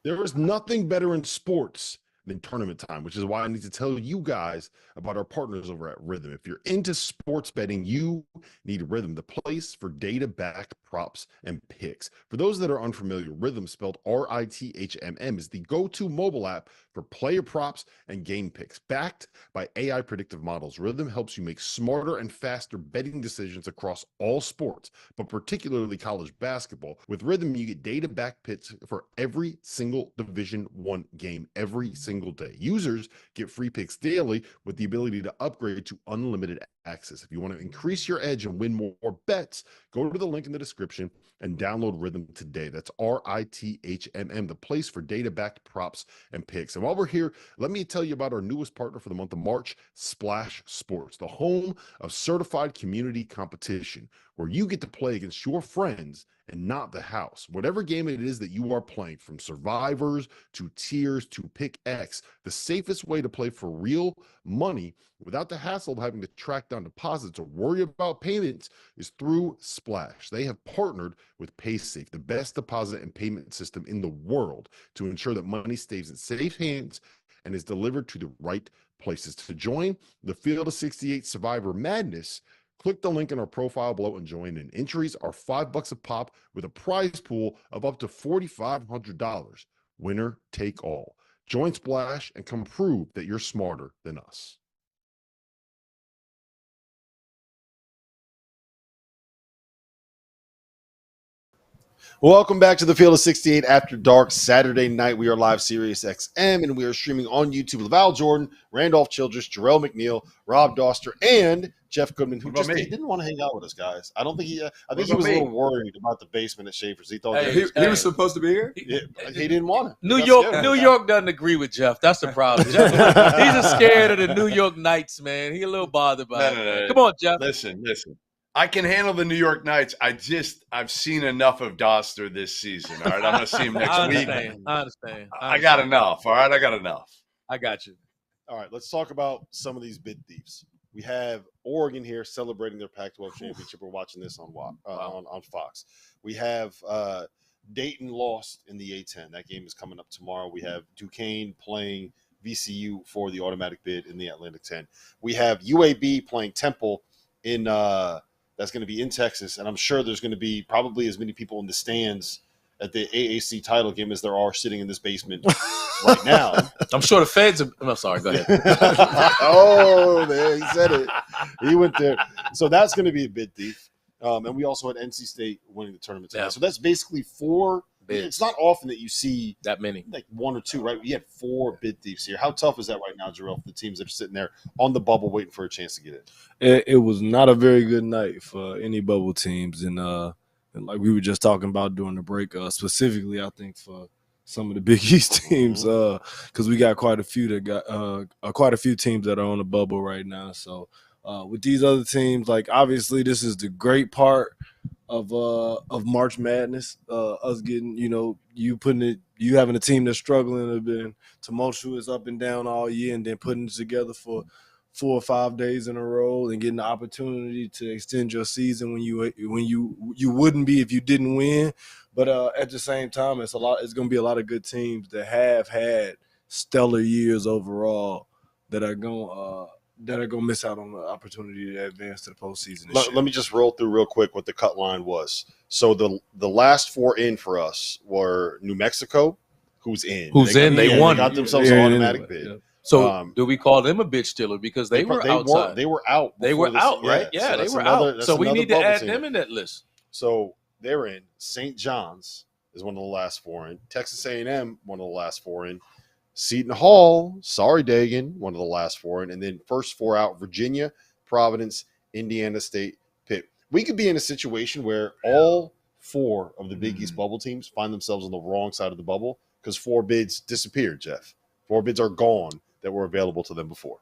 There is nothing better in sports than tournament time, which is why I need to tell you guys about our partners over at Rhythm. If you're into sports betting, you need Rhythm, the place for data-backed props and picks. For those that are unfamiliar, Rhythm, spelled RITHMM, is the go-to mobile app for player props and game picks. Backed by AI predictive models, Rhythm helps you make smarter and faster betting decisions across all sports, but particularly college basketball. With Rhythm, you get data-backed picks for every single Division I game every single day. Users get free picks daily with the ability to upgrade to unlimited access. If you want to increase your edge and win more bets, go to the link in the description and download Rhythm today. That's RITHMM, the place for data-backed props and picks. And while we're here, let me tell you about our newest partner for the month of March, SplashSports, the home of certified community competition, where you get to play against your friends and not the house. Whatever game it is that you are playing, from survivors to tiers to pick X, the safest way to play for real money without the hassle of having to track down deposits or worry about payments is through Splash. They have partnered with PaySafe, the best deposit and payment system in the world, to ensure that money stays in safe hands and is delivered to the right places. To join the Field of 68 Survivor Madness, click the link in our profile below and join in. Entries are $5 a pop with a prize pool of up to $4,500. Winner take all. Join Splash and come prove that you're smarter than us. Welcome back to the Field of 68 After Dark Saturday night. We are live Sirius XM, and we are streaming on YouTube. Laval Jordan, Randolph Childress, Jerel McNeal, Rob Dauster, and Jeff Goodman, who he didn't want to hang out with us, guys. I don't think he. I think he was a little worried about the basement at Schaefer's. He thought he was supposed to be here. He didn't want it. New York doesn't agree with Jeff. That's the problem. He's just scared of the New York Knights, man. He a little bothered by it. No. Come on, Jeff. Listen. I can handle the New York Knights. I've seen enough of Dauster this season. All right, I'm going to see him next week. I understand. I got enough. All right, I got enough. I got you. All right, let's talk about some of these bid thieves. We have Oregon here celebrating their Pac-12 championship. We're watching this on Fox. We have Dayton lost in the A-10. That game is coming up tomorrow. We have Duquesne playing VCU for the automatic bid in the Atlantic 10. We have UAB playing Temple in that's going to be in Texas, and I'm sure there's going to be probably as many people in the stands at the AAC title game as there are sitting in this basement right now. I'm sure the feds are – I'm sorry, go ahead. Oh, there, he said it. He went there. So that's going to be a bid thief. And we also had NC State winning the tournament tonight. Yeah. So that's basically 4 bids. It's not often that you see that many, like 1 or 2, right? We had 4 bid thieves here. How tough is that right now, Jerel, for the teams that are sitting there on the bubble waiting for a chance to get in? It was not a very good night for any bubble teams, and like we were just talking about during the break, specifically, I think for some of the Big East teams, because we got quite a few teams that are on the bubble right now. So with these other teams, like obviously this is the great part of March Madness, us getting, you having a team that's struggling, have been tumultuous up and down all year, and then putting it together for 4 or 5 days in a row and getting the opportunity to extend your season when you wouldn't be if you didn't win. But at the same time, it's going to be a lot of good teams that have had stellar years overall that are going to miss out on the opportunity to advance to the postseason. Let me just roll through real quick what the cut line was. So the last 4 in for us were New Mexico, who's in. They won. They got themselves an automatic bid. Yeah. So do we call them a bitch stealer because they were outside? They were out. They were out, right? Yeah, they were out. So we need to add them in that list. So they're in. St. John's is one of the last 4 in. Texas A&M, one of the last 4 in. Seton Hall, sorry, Dagan, one of the last 4 in. And then first 4 out, Virginia, Providence, Indiana State, Pitt. We could be in a situation where all 4 of the Big East bubble teams find themselves on the wrong side of the bubble because 4 bids disappeared, Jeff. 4 bids are gone that were available to them before.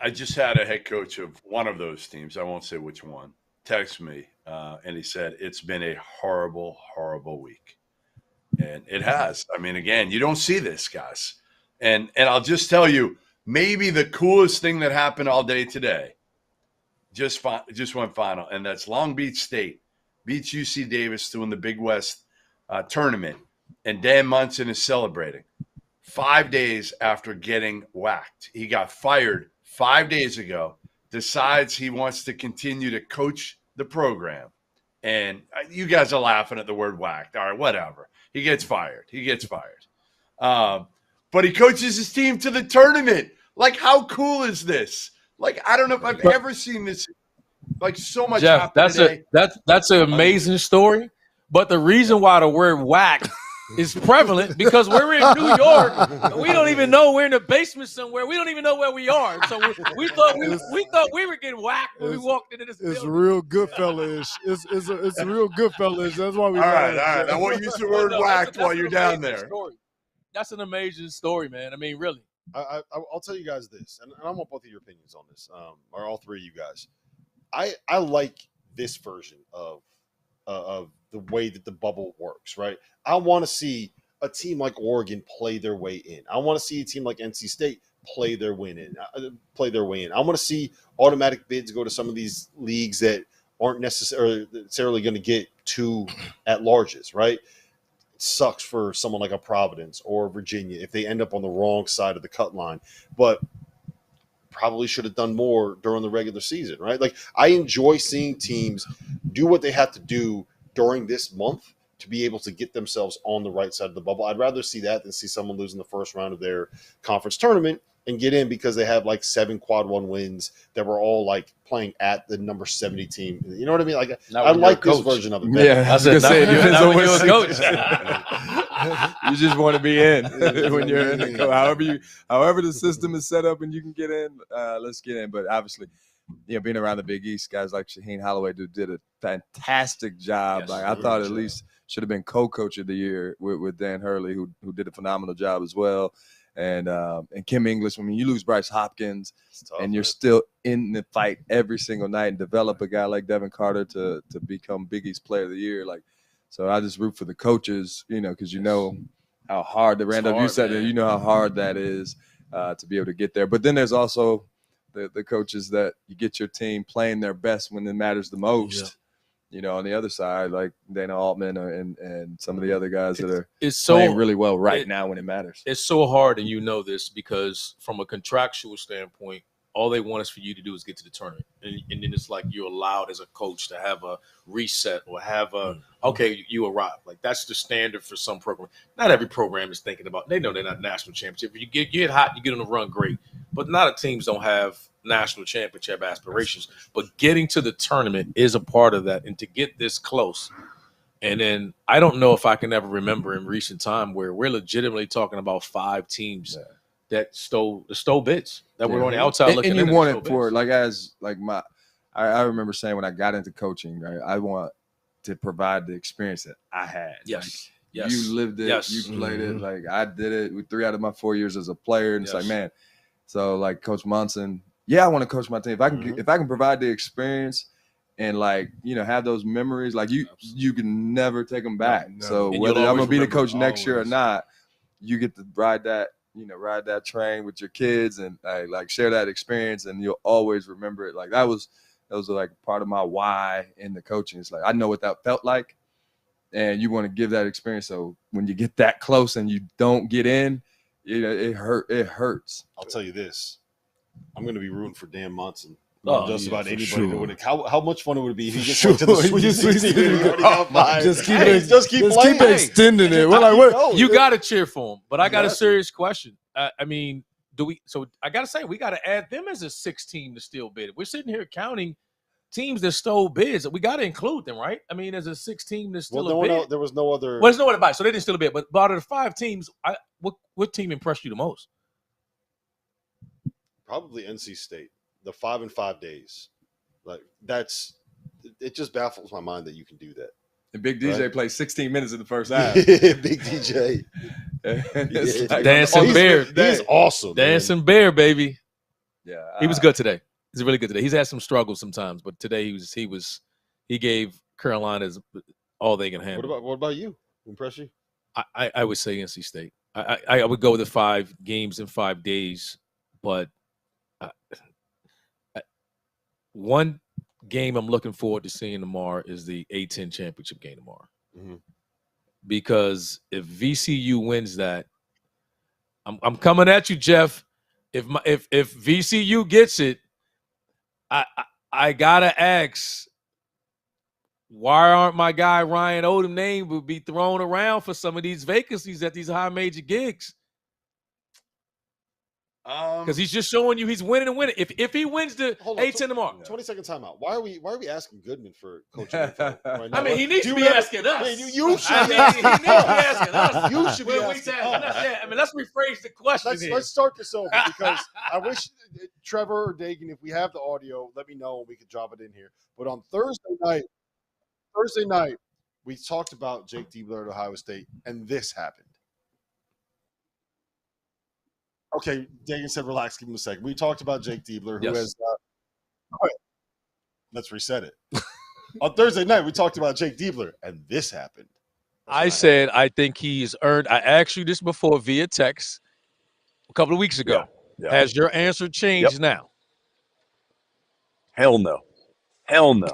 I just had a head coach of one of those teams, I won't say which one, text me, and he said, it's been a horrible, horrible week. And it has. I mean, again, you don't see this, guys. And I'll just tell you, maybe the coolest thing that happened all day today just went final, and that's Long Beach State beats UC Davis to win the Big West tournament, and Dan Monson is celebrating 5 days after getting whacked. He got fired 5 days ago, decides he wants to continue to coach the program. And you guys are laughing at the word whacked. All right, whatever. He gets fired. But he coaches his team to the tournament. Like, how cool is this? Like, I don't know if I've ever seen this. Like, so much. Jeff, that's an amazing story. But the reason why the word whack is prevalent because we're in New York. We don't even know we're in the basement somewhere. We don't even know where we are. So we thought we were getting whacked when we walked into this building. It's real Goodfellas-ish. It's real Goodfellas. That's why we. All right. I won't use the word whacked while you're down there. Story. That's an amazing story, man. I mean, really. I'll tell you guys this, and I want both of your opinions on this, or all 3 of you guys. I like this version of the way that the bubble works, right? I want to see a team like Oregon play their way in. I want to see a team like NC State play their way in. I want to see automatic bids go to some of these leagues that aren't necessarily going to get 2 at-larges, right? It sucks for someone like a Providence or Virginia if they end up on the wrong side of the cut line, but probably should have done more during the regular season, right? Like, I enjoy seeing teams do what they have to do during this month to be able to get themselves on the right side of the bubble. I'd rather see that than see someone lose in the first round of their conference tournament and get in because they have like 7 quad 1 wins that were all like playing at the number 70 team. You know what I mean? Like, I like this version of it. Yeah, I was going to say, it depends on what coach. You just want to be in when you're in the coach. However the system is set up and you can get in, let's get in. But obviously, being around the Big East, guys like Shaheen Holloway did a fantastic job. Yes, like I thought at least should have been co-coach of the year with Dan Hurley, who did a phenomenal job as well. and Kim English. I mean, you lose Bryce Hopkins, tough, and you're man. still in the fight every single night, and develop a guy like Devin Carter to become Big East Player of the Year. Like, so I just root for the coaches, because you know how hard the Randolph. You said that you know how hard that is to be able to get there. But then there's also the coaches that you get your team playing their best when it matters the most. Yeah. On the other side, like Dana Altman and some of the other guys that are playing really well now when it matters. It's so hard, and you know this, because from a contractual standpoint, all they want is for you to do is get to the tournament. And then it's like you're allowed as a coach to have a reset or have okay, you arrive. Like, that's the standard for some program. Not every program is thinking about, they know they're not national championship. If you get hot, you get on the run, great. But a lot of teams don't have national championship aspirations. But getting to the tournament is a part of that. And to get this close. And then I don't know if I can ever remember in recent time where we're legitimately talking about 5 teams that stole bids, that were on the outside looking in. And you want it for, I remember saying when I got into coaching, right, I want to provide the experience that I had. Yes. Like, you lived it, you played it. Like, I did it with 3 out of my 4 years as a player. And it's like, man, so like Coach Monson, I want to coach my team. If I can provide the experience and have those memories, like you can never take them back. No. So and whether I'm gonna be the coach next year or not, you get to ride that train with your kids and share that experience, and you'll always remember it. Like, that was like part of my why in the coaching. It's like, I know what that felt like, and you want to give that experience. So when you get that close and you don't get in, it hurts. I'll tell you this. I'm going to be rooting for Dan Monson. Just about anybody to win it. How much fun it would be if he just went to the Sweet 16 and just keep extending it. We're like, what? You got to cheer for him. But I got a serious question. I mean, so I got to say, we got to add them as a 6 team to steal bid. We're sitting here counting teams that stole bids. We got to include them, right? I mean, as a 6 team to steal a bid. There was no other. Well, there's no other bid, so they didn't steal a bid. But out of the 5 teams, what team impressed you the most? Probably NC State. The 5 and 5 days. Like, it just baffles my mind that you can do that. And Big DJ played 16 minutes in the first half. Big DJ. Dancing Bear. He's awesome. Dancing Bear, baby. Yeah. He was good today. He's really good today. He's had some struggles sometimes, but today he gave Carolina's all they can handle. What about you? Impress you? I would say NC State. I would go with the 5 games in 5 days, but one game I'm looking forward to seeing tomorrow is the A-10 championship game tomorrow. Mm-hmm. Because if VCU wins that, I'm coming at you, Jeff. If VCU gets it, I gotta ask, why aren't my guy Ryan Odom name would be thrown around for some of these vacancies at these high major gigs? Because he's just showing you he's winning and winning. If he wins the A-10 tomorrow. 20-second timeout. Why are we asking Goodman for coaching info right now? I mean, he needs to be asking us. I mean, you should. He needs to be asking us. You should be asking us. Yeah, I mean, let's rephrase the question. Let's start this over, because I wish Trevor or Dagan, if we have the audio, let me know and we could drop it in here. But on Thursday night, we talked about Jake Diebler at Ohio State, and this happened. Okay, Dagan said, relax, give him a second. We talked about Jake Diebler, who has let's reset it. On Thursday night, we talked about Jake Diebler, and this happened. I said I think he's earned – I asked you this before via text a couple of weeks ago. Yeah. Has your answer changed now? Hell no. Hell no.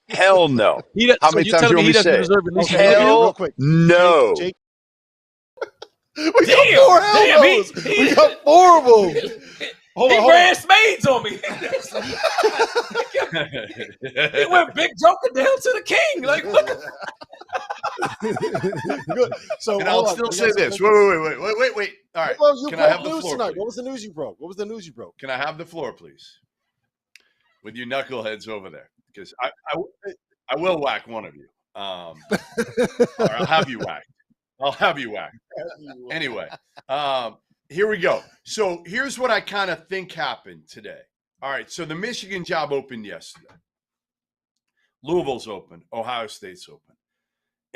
Hell no. How many times do you want me to say? Hell no. Jake, we got 4 of them. Hold on. Ran spades on me. He went big joker down to the king. Like, what? Good. So, and I'll still say this. Wait. All right. Well, you Can I have the news floor, tonight? please? What was the news you broke? Can I have the floor, please? With you knuckleheads over there, because I will whack one of you. Or I'll have you whacked. Anyway, here we go. So here's what I kind of think happened today. All right, so the Michigan job opened yesterday. Louisville's open. Ohio State's open.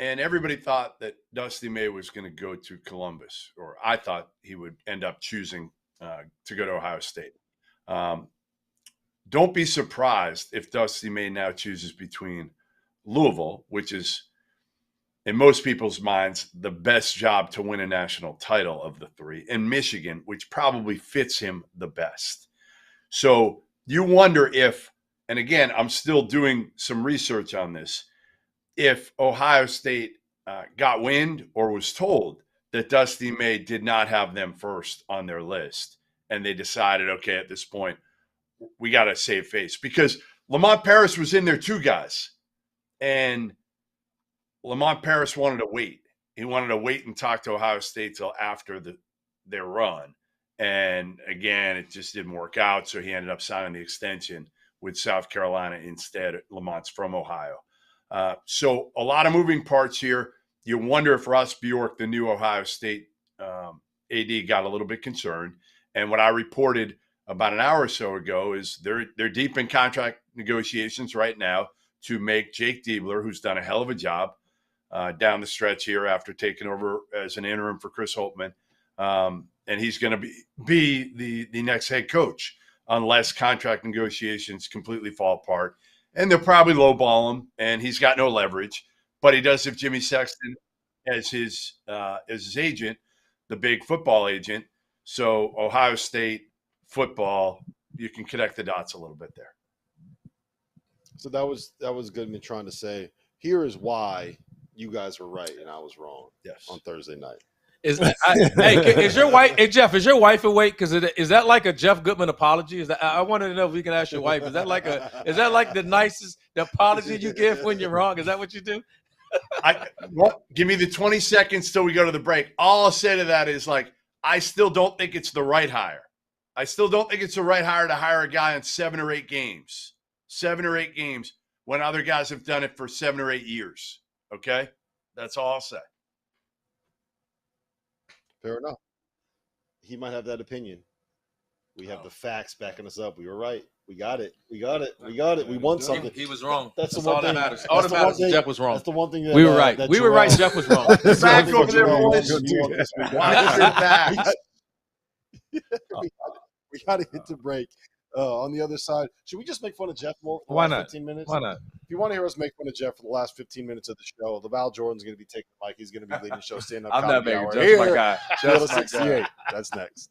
And everybody thought that Dusty May was going to go to Columbus, or I thought he would end up choosing to go to Ohio State. Don't be surprised if Dusty May now chooses between Louisville, which is, in most people's minds, the best job to win a national title of the three, and Michigan, which probably fits him the best. So you wonder if, and again, I'm still doing some research on this, if Ohio State got wind or was told that Dusty May did not have them first on their list, and they decided, okay, at this point, we got to save face. Because Lamont Paris was in there too, guys. And Lamont Paris wanted to wait. He wanted to wait and talk to Ohio State till after their run. And again, it just didn't work out. So he ended up signing the extension with South Carolina instead. Lamont's from Ohio. So a lot of moving parts here. You wonder if Ross Bjork, the new Ohio State AD, got a little bit concerned. And what I reported about an hour or so ago is they're deep in contract negotiations right now to make Jake Diebler, who's done a hell of a job down the stretch here after taking over as an interim for Chris Holtmann. And he's going to be the next head coach unless contract negotiations completely fall apart. And they'll probably lowball him, and he's got no leverage. But he does have Jimmy Sexton as his agent, the big football agent. So Ohio State football, you can connect the dots a little bit there. So that was Goodman trying to say, here is why you guys were right and I was wrong. Yes. On Thursday night. Is your wife? Hey Jeff, is your wife awake? Because is that like a Jeff Goodman apology? Is that, I wanted to know if we can ask your wife. Is that like the nicest apology you give when you're wrong? Is that what you do? Give me the 20 seconds till we go to the break. All I'll say to that is, like, I still don't think it's the right hire. I still don't think it's the right hire to hire a guy in 7 or 8 games when other guys have done it for 7 or 8 years. Okay, that's all I'll say. Fair enough. He might have that opinion. We have the facts backing us up. We were right. We got it. We won something. He was wrong. That's the one all thing. that matters. All that matters is Jeff was wrong. That's the one thing that we were right. That we were right. Jeff was wrong. Back over there, boys. We got to hit the break. On the other side, should we just make fun of Jeff more for the Why last not? 15 minutes? Why not? If you want to hear us make fun of Jeff for the last 15 minutes of the show, LaVal Jordan's going to be taking the mic. He's going to be leading the show. Stand up. I'm not making hour. Jeff my guy. Jeff's 68. That's next.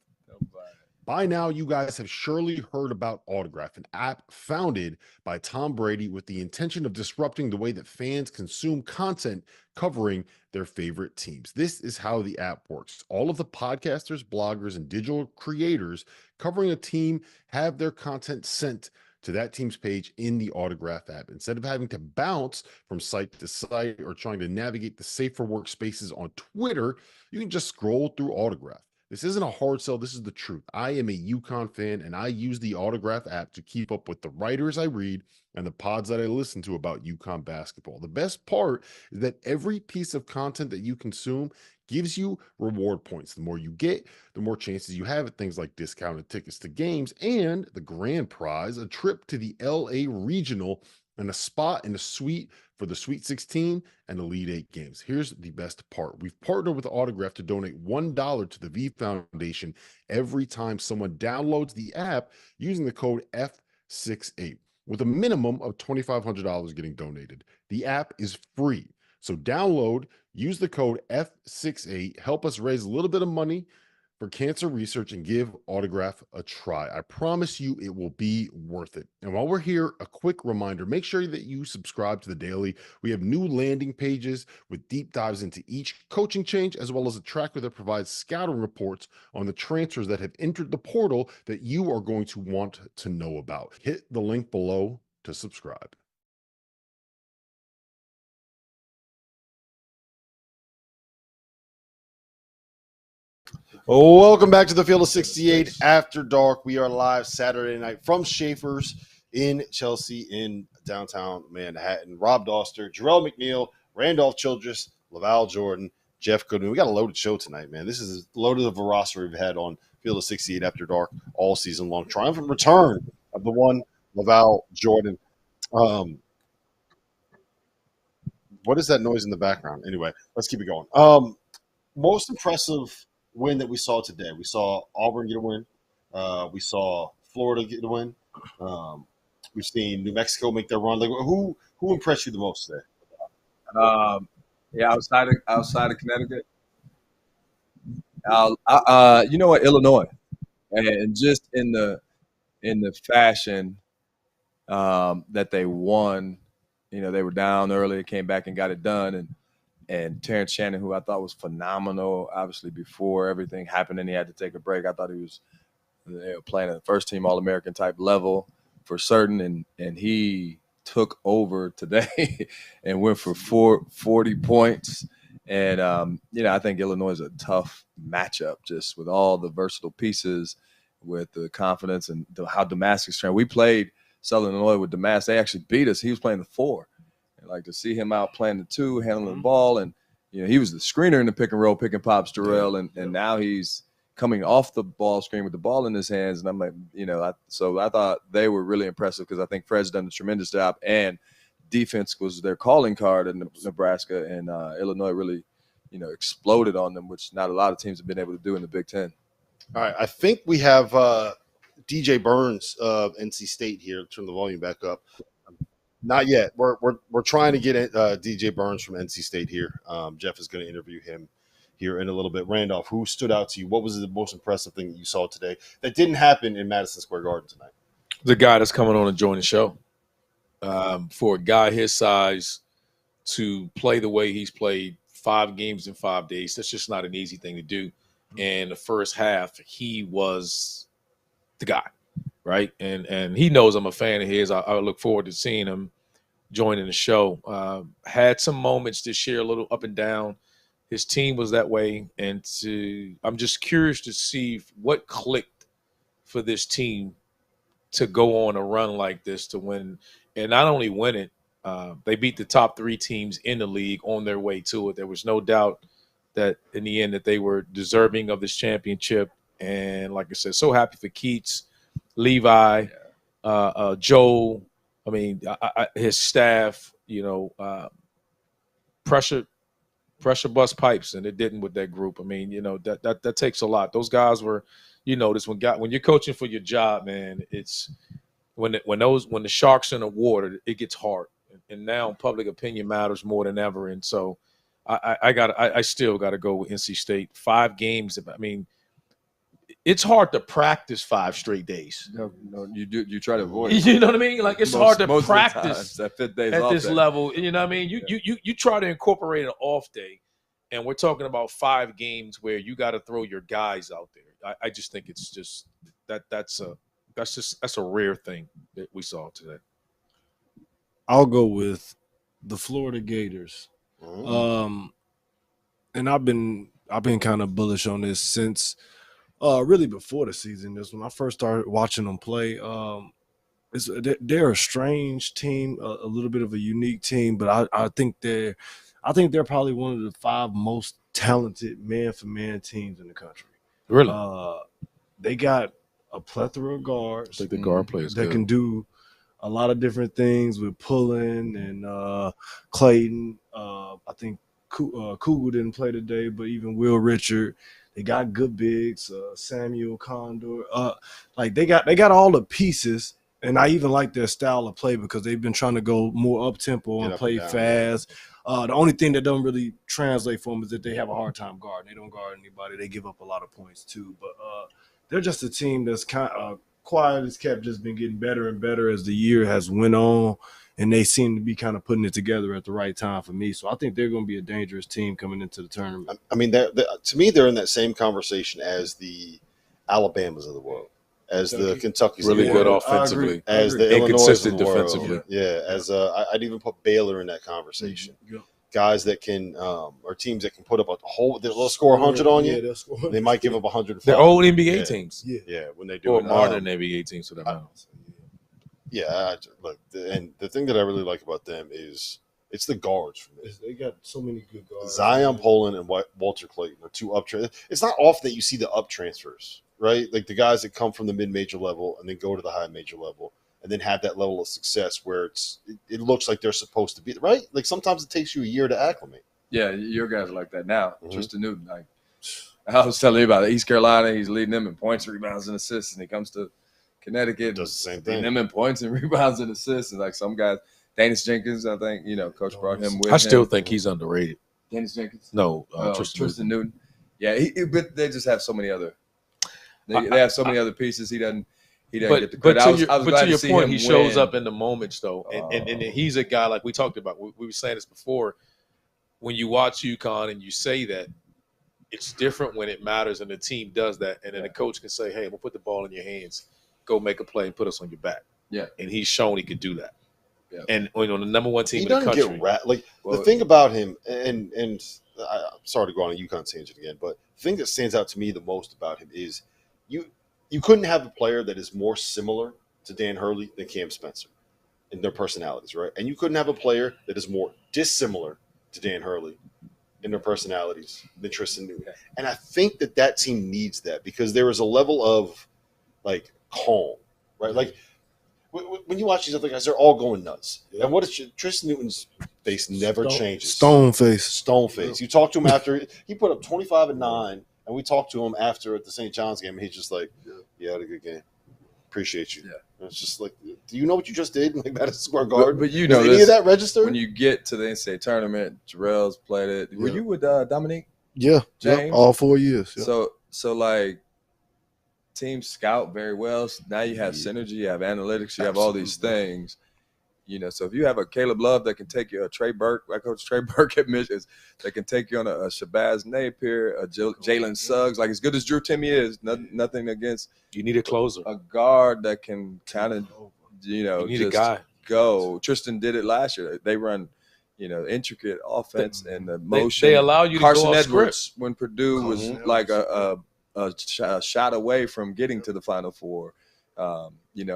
By now, you guys have surely heard about Autograph, an app founded by Tom Brady with the intention of disrupting the way that fans consume content covering their favorite teams. This is how the app works. All of the podcasters, bloggers, and digital creators covering a team have their content sent to that team's page in the Autograph app. Instead of having to bounce from site to site or trying to navigate the safer workspaces on Twitter, you can just scroll through Autograph. This isn't a hard sell. This is the truth. I am a UConn fan, and I use the Autograph app to keep up with the writers I read and the pods that I listen to about UConn basketball. The best part is that every piece of content that you consume gives you reward points. The more you get, the more chances you have at things like discounted tickets to games and the grand prize, a trip to the LA Regional and a spot in a suite for the Sweet 16 and Elite 8 games. Here's the best part. We've partnered with Autograph to donate $1 to the V Foundation every time someone downloads the app using the code F68, with a minimum of $2,500 getting donated. The app is free. So download, use the code F68, help us raise a little bit of money for cancer research, and give Autograph a try. I promise you it will be worth it. And while we're here, a quick reminder, make sure that you subscribe to the Daily. We have new landing pages with deep dives into each coaching change, as well as a tracker that provides scouting reports on the transfers that have entered the portal that you are going to want to know about. Hit the link below to subscribe. Welcome back to the Field of 68 After Dark. We are live Saturday night from Schaefer's in Chelsea in downtown Manhattan. Rob Dauster, Jerel McNeal, Randolph Childress, LaVal Jordan, Jeff Goodman. We got a loaded show tonight, man. This is a loaded of a roster we've had on Field of 68 After Dark all season long. Triumphant return of the one LaVal Jordan. What is that noise in the background? Anyway, let's keep it going. Most impressive win that we saw today. We saw Auburn get a win. We saw Florida get a win. We've seen New Mexico make their run. Like, who impressed you the most today? Outside of Connecticut, you know what, Illinois, and just in the fashion that they won. You know, they were down early, came back and got it done, and Terrence Shannon, who I thought was phenomenal, obviously before everything happened and he had to take a break. I thought he was playing at the first team All-American type level for certain, and he took over today and went for 40 points. And, I think Illinois is a tough matchup just with all the versatile pieces, with the confidence and how Damascus trained. We played Southern Illinois with Damascus. They actually beat us. He was playing the 4. And like to see him out playing the 2, handling the ball. And, he was the screener in the pick and roll, picking pops Jerel. And now he's coming off the ball screen with the ball in his hands. And I'm like, so I thought they were really impressive because I think Fred's done a tremendous job. And defense was their calling card in Nebraska. And Illinois really, exploded on them, which not a lot of teams have been able to do in the Big Ten. All right. I think we have DJ Burns of NC State here. Turn the volume back up. Not yet. We're trying to get DJ Burns from NC State here. Jeff is going to interview him here in a little bit. Randolph, who stood out to you? What was the most impressive thing that you saw today that didn't happen in Madison Square Garden tonight? The guy that's coming on and join the show. For a guy his size to play the way he's played 5 games in 5 days, that's just not an easy thing to do. And the first half, he was the guy, right? And he knows I'm a fan of his. I look forward to seeing him joining the show. Had some moments this year, a little up and down. His team was that way. And I'm just curious to see what clicked for this team to go on a run like this to win. And not only win it, they beat the top 3 teams in the league on their way to it. There was no doubt that in the end that they were deserving of this championship. And like I said, so happy for Keats, Levi, Joel. I mean, his staff, pressure bust pipes, and it didn't with that group. I mean, that takes a lot. Those guys were, this when you're coaching for your job, man, it's when the sharks in the water, it gets hard. And now public opinion matters more than ever. And so I still got to go with NC State. 5 games. I mean, it's hard to practice 5 straight days. No, you do. You try to avoid it. You know what I mean? Like it's hard to practice at this level. You know what I mean? You try to incorporate an off day, and we're talking about 5 games where you got to throw your guys out there. I just think it's just that's a rare thing that we saw today. I'll go with the Florida Gators. And I've been kind of bullish on this since really before the season. This when I first started watching them play. They're a strange team, a little bit of a unique team, but I think they're probably one of the 5 most talented man-for-man teams in the country. Really? They got a plethora of guards. I think the guard players that can do a lot of different things with pulling and Clayton. I think Kugel didn't play today, but even Will Richard. They got good bigs, Samuel Condor. Like they got all the pieces, and I even like their style of play because they've been trying to go more up tempo and play fast. The only thing that don't really translate for them is that they have a hard time guarding. They don't guard anybody. They give up a lot of points too. But they're just a team that's kind of quiet as kept, just been getting better and better as the year has went on, and they seem to be kind of putting it together at the right time for me. So I think they're going to be a dangerous team coming into the tournament. I mean, to me, they're in that same conversation as the Alabamas of the world, as the Kentuckys. Really good offensively, as the inconsistent Illinois defensively. Yeah, as I'd even put Baylor in that conversation. Mm-hmm. Yeah. Guys that can, or teams that can put up a whole, they'll score 100 on you. Yeah, they might give up 105. They're old NBA teams. Yeah, when they do or modern NBA teams for that matter. Yeah, look, and the thing that I really like about them is it's the guards. For me. They got so many good guards. Zion Poland and Walter Clayton are 2 up transfers. It's not often that you see the up transfers, right? Like the guys that come from the mid-major level and then go to the high major level. and then have that level of success where it looks like they're supposed to be, right? Like sometimes it takes you a year to acclimate. Yeah, your guys are like that now. Tristan Newton, like I was telling you about it. East Carolina, he's leading them in points, rebounds, and assists, and he comes to Connecticut, does the same leading thing. them in points and rebounds and assists. And like some guys, Dennis Jenkins, I think Coach brought him with. I still think he's underrated. Dennis Jenkins? No, Tristan Newton. Yeah, but they just have so many other. They have so many other pieces. He doesn't get the credit. But to your point, he shows up in the moments though, and he's a guy like we talked about. We were saying this before. When you watch UConn and you say that, it's different when it matters and the team does that, and then the coach can say, "Hey, we'll put the ball in your hands, go make a play, and put us on your back." Yeah, and he's shown he could do that. Yeah, and on the number one team he in the country, the thing about him, and I'm sorry to go on a UConn tangent again, but the thing that stands out to me the most about him is you couldn't have a player that is more similar to Dan Hurley than Cam Spencer in their personalities, right? And you couldn't have a player that is more dissimilar to Dan Hurley in their personalities than Tristan Newton. And I think that team needs that because there is a level of like calm, right? Like when you watch these other guys, they're all going nuts. And what is Tristan Newton's face never changes. Stone face. Stone face. You talk to him after he put up 25 and 9, and we talked to him after at the St. John's game, and he's just like, "Yeah, I had a good game. Appreciate you." Yeah. And it's just like, do you know what you just did? Like Madison Square Garden. But you Does know, any of that register? When you get to the NCAA tournament, Jerel's played it. Were you with Dominique? Yeah, James? all 4 years. Yeah. So like teams scout very well. So now you have synergy, you have analytics, you have all these things. So if you have a Caleb Love that can take you, a Trey Burke, like Coach Trey Burke at Michigan, that can take you on a Shabazz Napier, a Jalen Suggs, like as good as Drew Timme is, nothing against. You need a closer, a guard that can kind of, you need just a guy. Go. Tristan did it last year. They run, intricate offense and the motion. They allow you to Carson go off Edwards script. when Purdue was like a shot away from getting to the Final Four.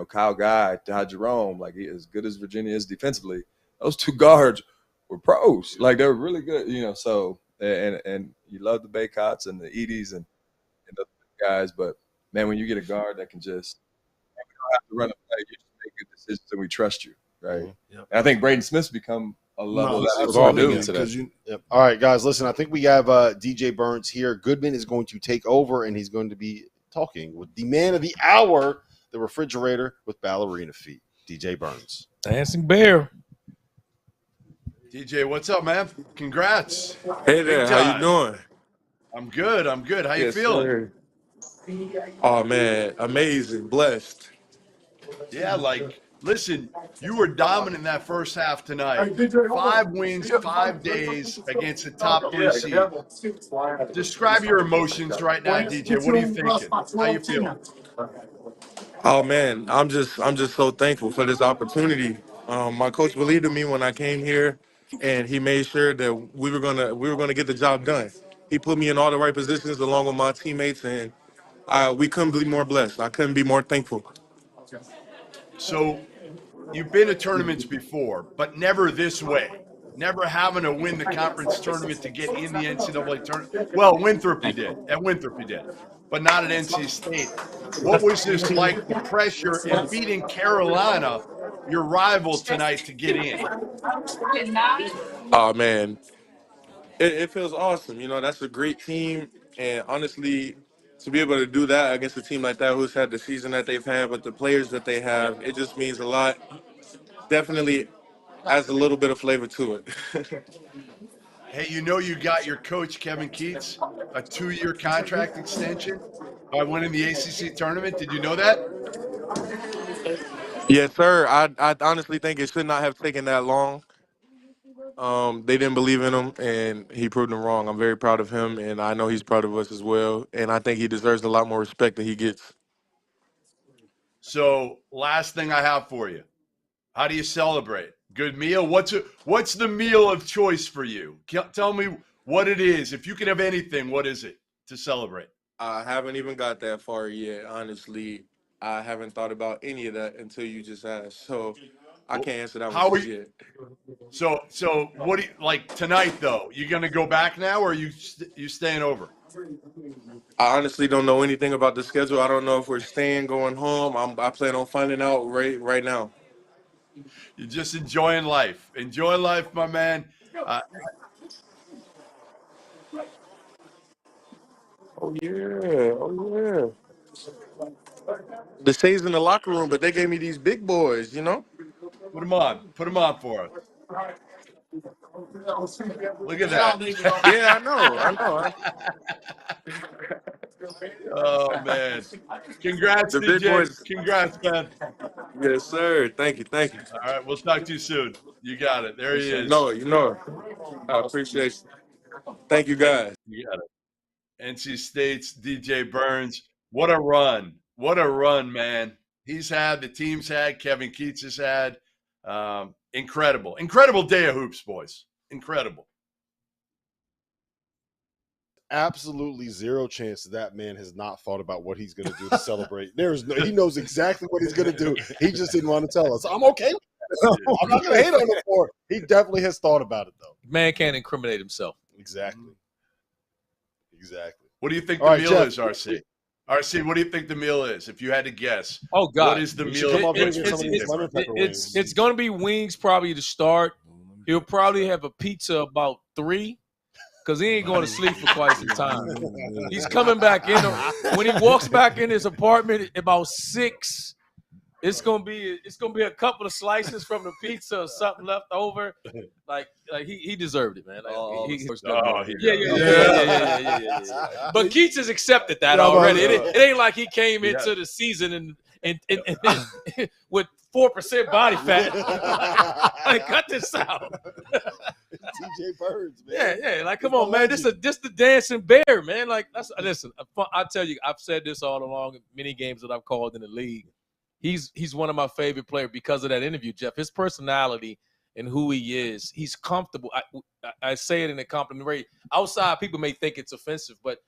Kyle Guy, Todd Jerome, like he as good as Virginia is defensively, those two guards were pros. Like they were really good, So and you love the Baycotts and the Eddies and the guys, but man, when you get a guard that can just you don't have to run a play, you just make good decisions and we trust you, right? Mm-hmm. Yep. And I think Braden Smith's become a level that's all new into that. Yep. All right, guys, listen. I think we have DJ Burns here. Goodman is going to take over, and he's going to be talking with the man of the hour, the refrigerator with ballerina feet, DJ Burns. Dancing Bear. DJ, what's up, man? Congrats. Hey there, how you doing? I'm good. How you feeling? Sir. Oh, man, amazing, blessed. Yeah, listen, you were dominant in that first half tonight. 5 wins, 5 days against the top 3 seed. Describe your emotions right now, DJ. What are you thinking? How you feeling? Oh man, I'm just so thankful for this opportunity. My coach believed in me when I came here, and he made sure that we were gonna get the job done. He put me in all the right positions along with my teammates, and we couldn't be more blessed. I couldn't be more thankful. So you've been to tournaments before, but never this way. Never having to win the conference tournament to get in the NCAA tournament. Well, Winthrop you did. At Winthrop you did. But not at NC State. What was this like, the pressure in beating Carolina, your rival, tonight to get in? Oh, man. It feels awesome. That's a great team. And honestly, to be able to do that against a team like that who's had the season that they've had, but the players that they have, it just means a lot. Definitely adds a little bit of flavor to it. Hey, you got your coach, Kevin Keatts, a 2-year contract extension by winning the ACC tournament. Did you know that? Yes, sir. I honestly think it should not have taken that long. They didn't believe in him, and he proved them wrong. I'm very proud of him, and I know he's proud of us as well. And I think he deserves a lot more respect than he gets. So, last thing I have for you. How do you celebrate? Good meal? What's the meal of choice for you? Tell me what it is. If you could have anything, what is it to celebrate? I haven't even got that far yet. Honestly, I haven't thought about any of that until you just asked. So I can't answer that How one are you? yet. So what do you like tonight though? You gonna go back now, or you staying over? I honestly don't know anything about the schedule. I don't know if we're staying, going home. I plan on finding out right now. You're just enjoying life. Enjoy life, my man. Oh yeah. The Shades in the locker room, but they gave me these big boys, you know? Put them on. Put them on for us. Look at that. Yeah, I know. Oh, man. Congrats, The big DJ. boys. Congrats, man. Yes, sir. Thank you. All right, we'll talk to you soon. You got it. There he is. No, you know it. I appreciate it. Thank you, guys. You got it. NC State's DJ Burns. What a run. What a run, man. The team's had, Kevin Keats has had. Incredible. Incredible day of hoops, boys. Incredible. Absolutely zero chance that man has not thought about what he's going to do to celebrate. He knows exactly what he's going to do. He just didn't want to tell us. I'm okay with that. I'm not going to hate on him for it. He definitely has thought about it, though. Man can't incriminate himself. Exactly. What do you think All the right, meal Jeff. is, RC? RC, what do you think the meal is? If you had to guess. Oh, God. What is the meal? It's going to be wings probably to start. He'll probably have a pizza about 3 because he ain't going to sleep for quite some time. He's coming back in. When he walks back in his apartment about 6, it's gonna be a couple of slices from the pizza or something left over. Like he deserved it, man. Yeah. But Keats has accepted that already. It ain't like he came into the season and with 4% body fat. Like, cut this out. TJ Burns, man. Yeah. Like, come on, man. This the dancing bear, man. Like, listen. I tell you, I've said this all along in many games that I've called in the league. He's one of my favorite players because of that interview, Jeff. His personality and who he is. He's comfortable. I say it in a compliment way. Outside, people may think it's offensive, but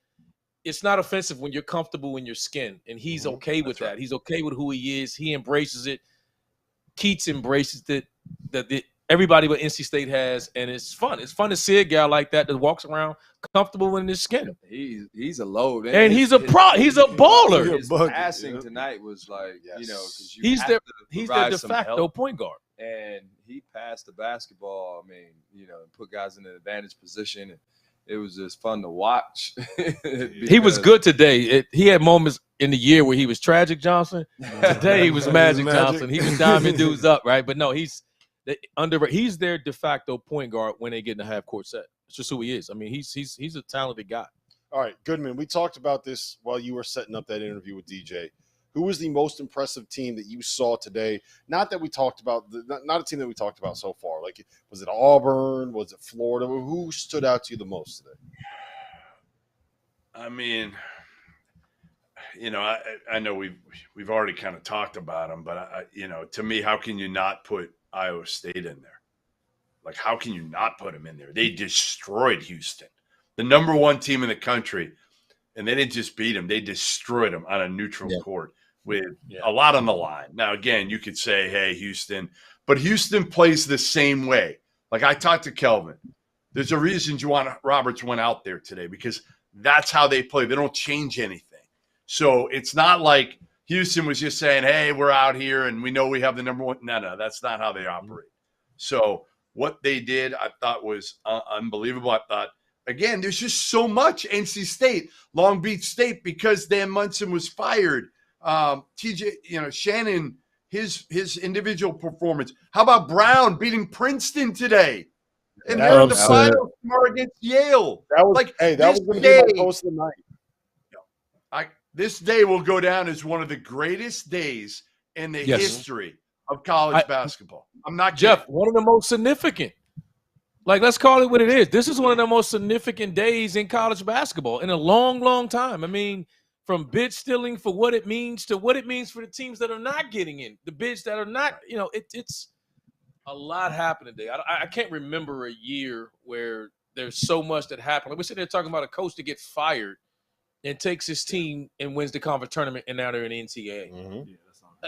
it's not offensive when you're comfortable in your skin, and he's okay with that. Right. He's okay with who he is. He embraces it. Keats embraces it. That everybody but NC State has, and it's fun. It's fun to see a guy like that walks around comfortable in his skin. He's a load, and he's a baller. His passing tonight was like, because he's their de facto point guard, and he passed the basketball. I mean, and put guys in an advantage position. And it was just fun to watch. He was good today. He had moments in the year where he was Tragic Johnson. Today he was Magic Johnson. He was diming dudes up, right? But no, he's their de facto point guard when they get in the half court set. It's just who he is. I mean, he's a talented guy. All right, Goodman, we talked about this while you were setting up that interview with DJ. Who was the most impressive team that you saw today? Not that we talked about, not a team that we talked about so far. Like, was it Auburn? Was it Florida? Who stood out to you the most today? I mean, I know we've already kind of talked about them, but to me, how can you not put Iowa State in there? Like, how can you not put them in there? They destroyed Houston, the number 1 team in the country, and they didn't just beat them; they destroyed them on a neutral court with a lot on the line. Now, again, you could say, "Hey, Houston," but Houston plays the same way. Like, I talked to Kelvin. There's a reason Juwan Roberts went out there today because that's how they play. They don't change anything. So it's not like Houston was just saying, "Hey, we're out here and we know we have the number 1." No, that's not how they operate. So what they did, I thought was unbelievable. I thought, again, there's just so much NC State, Long Beach State, because Dan Monson was fired. TJ, Shannon, his individual performance. How about Brown beating Princeton today? And they're in the final tomorrow against Yale. That was going to be my post of the night. This day will go down as one of the greatest days in the history of college basketball. I'm not kidding. Jeff, one of the most significant. Like, let's call it what it is. This is one of the most significant days in college basketball in a long, long time. I mean, from bid stealing for what it means to what it means for the teams that are not getting in, the bids that are not, it's a lot happened today. I can't remember a year where there's so much that happened. Like, we're sitting there talking about a coach that gets fired and takes his team and wins the conference tournament, and now they're in the NCAA.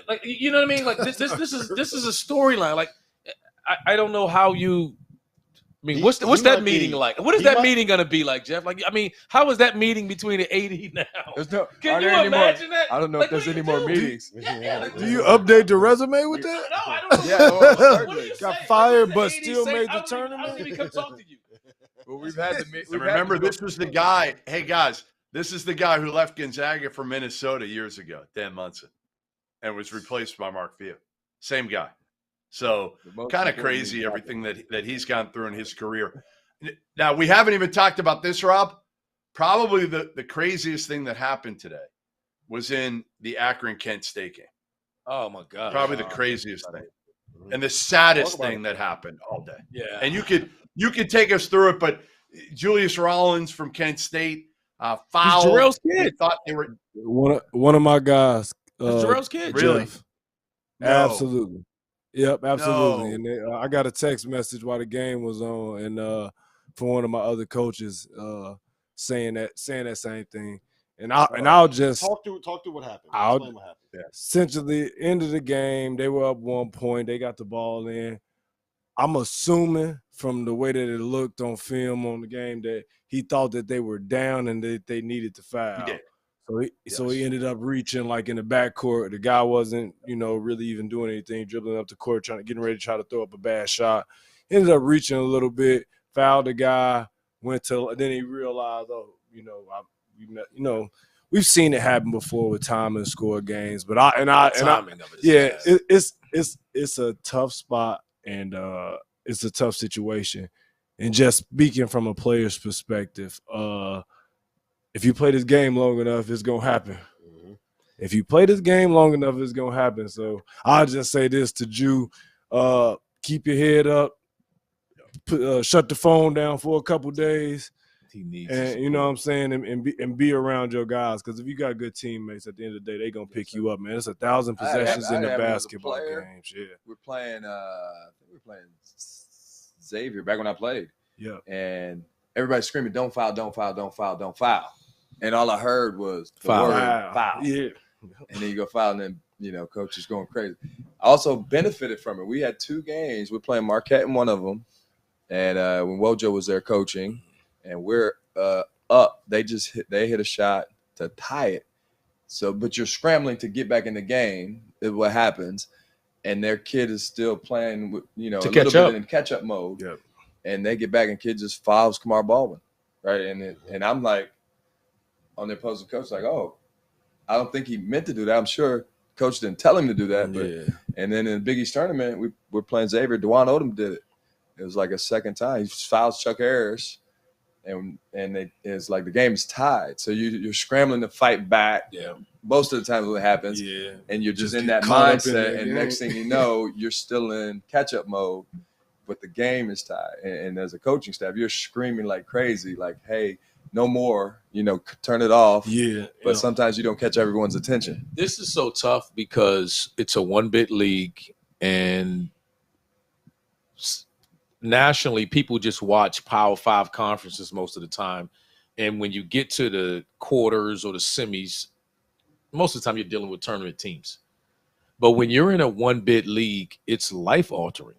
Like, you know what I mean? Like this is a storyline. Like, I don't know how you. I mean, what's that meeting like? What is that meeting gonna be like, Jeff? Like, I mean, how is that meeting between the 80 now? Can you imagine that? I don't know if there's any more meetings. Do you update the resume with that? No, I don't know. What do you Got say? fired, but still say, made I the don't tournament. even come talk to you. Well, we've had the. And remember, this was the guy. Hey guys, this is the guy who left Gonzaga for Minnesota years ago, Dan Monson, and was replaced by Mark Few. Same guy. So kind of crazy everything that he's gone through in his career. Now, we haven't even talked about this, Rob. Probably the craziest thing that happened today was in the Akron-Kent State game. Oh, my God. Probably the craziest thing. And the saddest thing that happened all day. Yeah. And you could take us through it, but Julius Rollins from Kent State fouled. Jerel's kid. They thought they were one of my guys. Jerel's kid. Really? No. Absolutely. Yep, absolutely. No. And I got a text message while the game was on, and from one of my other coaches saying that same thing. And I'll just talk through what happened. Explain what happened. Essentially, end of the game, they were up 1 point. They got the ball in. I'm assuming from the way that it looked on film on the game that he thought that they were down and that they needed to foul. He did. So he ended up reaching like in the backcourt. The guy wasn't, really even doing anything, dribbling up the court, getting ready to try to throw up a bad shot. Ended up reaching a little bit, fouled the guy, then he realized, we've seen it happen before with time and score games. But it's a tough spot and it's a tough situation. And just speaking from a player's perspective, if you play this game long enough, it's going to happen. Mm-hmm. If you play this game long enough, it's going to happen. So I'll just say this to Jew, keep your head up, shut the phone down for a couple days. He needs and you know what I'm saying, and be around your guys. Because if you got good teammates, at the end of the day, they're going to pick you up, man. It's 1,000 possessions in the basketball games. Yeah. We're playing Xavier back when I played. Yeah. And everybody's screaming, don't foul, don't foul, don't foul, don't foul. And all I heard was foul. Yeah. And then you go foul, and then, coach is going crazy. I also benefited from it. We had 2 games. We're playing Marquette in one of them. And when Wojo was there coaching, and we're up, they hit a shot to tie it. So, but you're scrambling to get back in the game is what happens. And their kid is still playing with, a little bit in catch-up mode. Yep. And they get back, and kid just fouls Kamar Baldwin, right? And I'm like, on the opposing coach, like, oh, I don't think he meant to do that. I'm sure coach didn't tell him to do that. But and then in the Big East tournament, we're playing Xavier. Dewan Odom did it. It was like a second time. He fouls Chuck Harris, and it's like the game is tied. So you're scrambling to fight back. Yeah. Most of the time what happens. Yeah. And you're just in that mindset, and next thing you know, you're still in catch-up mode. But the game is tied, and as a coaching staff, you're screaming like crazy, like, "Hey, no more! Turn it off." Yeah. But sometimes you don't catch everyone's attention. This is so tough because it's a 1-bit league, and nationally, people just watch Power 5 conferences most of the time, and when you get to the quarters or the semis, most of the time you're dealing with tournament teams. But when you're in a 1-bit league, it's life altering.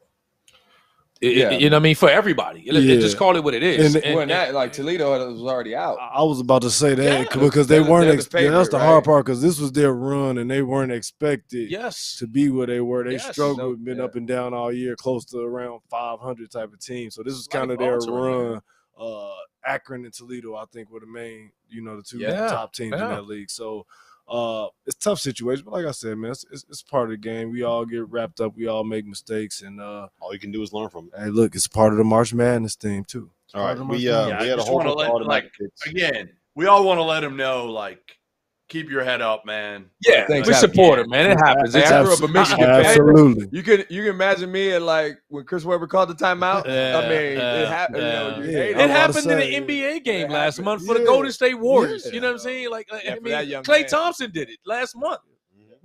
You know what I mean? For everybody. Just call it what it is. Like Toledo was already out. I was about to say that because they weren't expected. That's the hard part, because this was their run and they weren't expected to be where they were. They struggled, been up and down all year, close to around 500 type of team. So this was kind of their run. Akron and Toledo, I think, were the main, the 2 top teams in that league. So it's a tough situation, but like I said, man, it's part of the game. We all get wrapped up. We all make mistakes, and all you can do is learn from it. Hey, look, it's part of the March Madness thing too. All right, we had a whole again. We all want to let them know, like, keep your head up, man. Yeah, we support him, man. It happens. I grew up in Michigan. Absolutely. You can imagine me at, like, when Chris Webber called the timeout. It happened. It happened in the NBA game last month for the Golden State Warriors. You know what I'm saying? Like, Klay Thompson did it last month.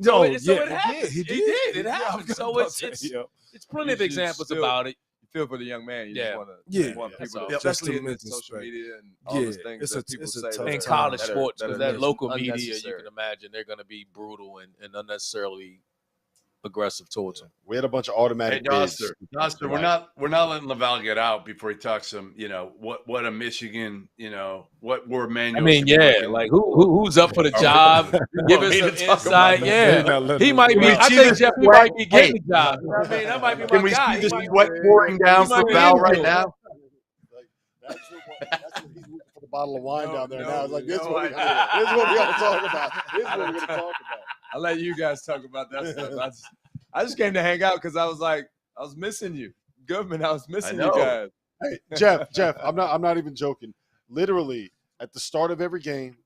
So it happened. He did. It happened. So it's plenty of examples about it. Feel for the young man. You just want people to, especially in social media and all those things that people say. In college sports, that local media, you can imagine they're going to be brutal and unnecessarily aggressive towards him. We had a bunch of automatic bids. Dauster, we're not letting Laval get out before he talks some, what a Michigan, what were manuals. I mean, like who's up for the job? Give us some insight. Yeah, he might be. I think Jeff might be getting the job. I mean, that might be my Can we guy. see the sweat pouring down for Val right now? That's what he's looking for, the bottle of wine down there now. It's like, this is what we got to talk about. This is what we're going to talk about. I'll let you guys talk about that stuff. I just came to hang out because I was missing you. Goodman, I was missing you guys. Hey, Jeff, I'm not even joking. Literally, at the start of every game,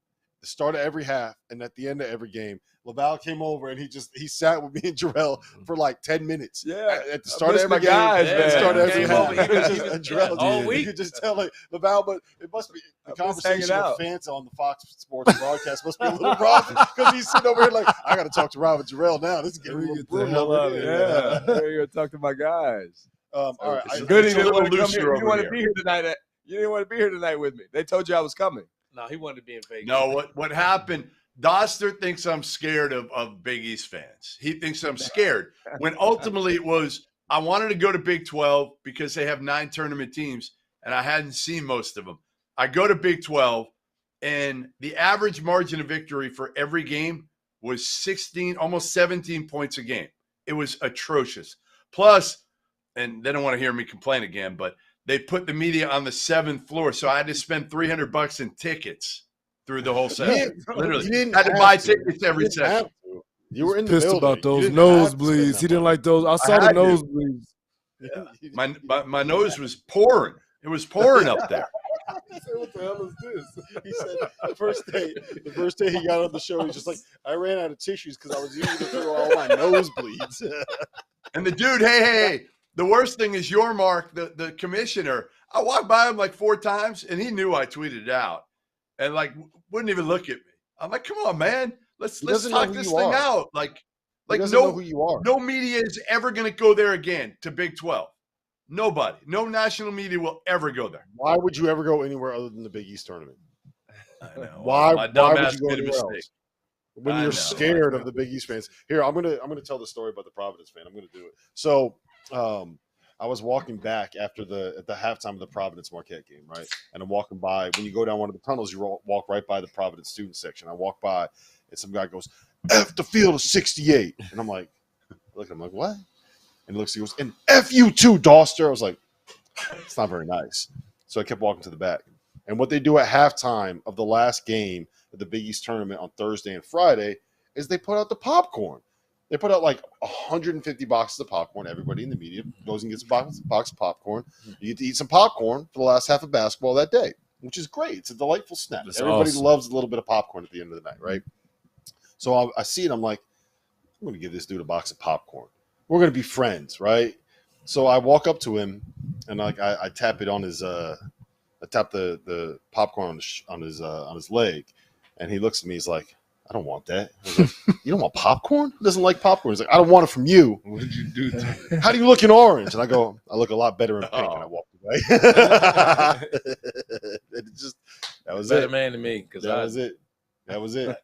the start of every half, and at the end of every game, Laval came over and he sat with me and Jerel for like 10 minutes. Yeah, at the start of every game, at the start of every half. Jerel, all week. You could just tell like Laval, but it must be the conversation with fans on the Fox Sports broadcast must be a little rough because he's sitting over here like, I got to talk to Rob and Jerel now. This is getting a little brutal over here. Yeah, you're gonna talk to my guys. All right, Good. You didn't want to come here. You didn't want to be here tonight. You didn't want to be here tonight with me. They told you I was coming. No, he wanted to be in Vegas. No, what happened? Dauster thinks I'm scared of Big East fans. He thinks I'm scared. When ultimately it was, I wanted to go to Big 12 because they have 9 tournament teams, and I hadn't seen most of them. I go to Big 12, and the average margin of victory for every game was 16, almost 17 points a game. It was atrocious. Plus, and they don't want to hear me complain again, but they put the media on the 7th floor, so I had to spend $300 in tickets through the whole session. Literally, I had to buy tickets every session. You were in the pissed building. about those nosebleeds. He didn't like those. I saw the nosebleeds. Yeah. My nose was pouring. It was pouring up there. He said, what the hell is this? He said the first day he got on the show, he's just like, I ran out of tissues because I was using it for all my nosebleeds. And the dude, hey, the worst thing is your Mark, the commissioner. I walked by him like 4 times, and he knew I tweeted it out, and like wouldn't even look at me. I'm like, come on, man, let's talk this thing out. Like know who you are. No media is ever going to go there again to Big 12. Nobody, no national media will ever go there. Why would you ever go anywhere other than the Big East tournament? I know. Why would you go anywhere else? When you're scared of the Big East fans. Here, I'm gonna tell the story about the Providence fan. I'm gonna do it. So I was walking back at the halftime of the Providence Marquette game, right? And I'm walking by. When you go down one of the tunnels, you walk right by the Providence student section. I walk by, and some guy goes, "F the field of 68," and I'm like, look, I'm like, what? And he goes, "And F you too, Dauster." I was like, it's not very nice. So I kept walking to the back. And what they do at halftime of the last game of the Big East tournament on Thursday and Friday is they put out the popcorn. They put out like 150 boxes of popcorn. Everybody in the media goes and gets a box of popcorn. You get to eat some popcorn for the last half of basketball that day, which is great. It's a delightful snack. Everybody loves a little bit of popcorn at the end of the night, right? So I see it. I'm like, I'm going to give this dude a box of popcorn. We're going to be friends, right? So I walk up to him and like I tap it on his I tap the popcorn on his leg, and he looks at me. He's like, I don't want that. I was like, you don't want popcorn? Who doesn't like popcorn? He's like, I don't want it from you. What did you do to me? How do you look in orange? And I go, I look a lot better in pink. And I walked away. That was better it. Man to me. That was it.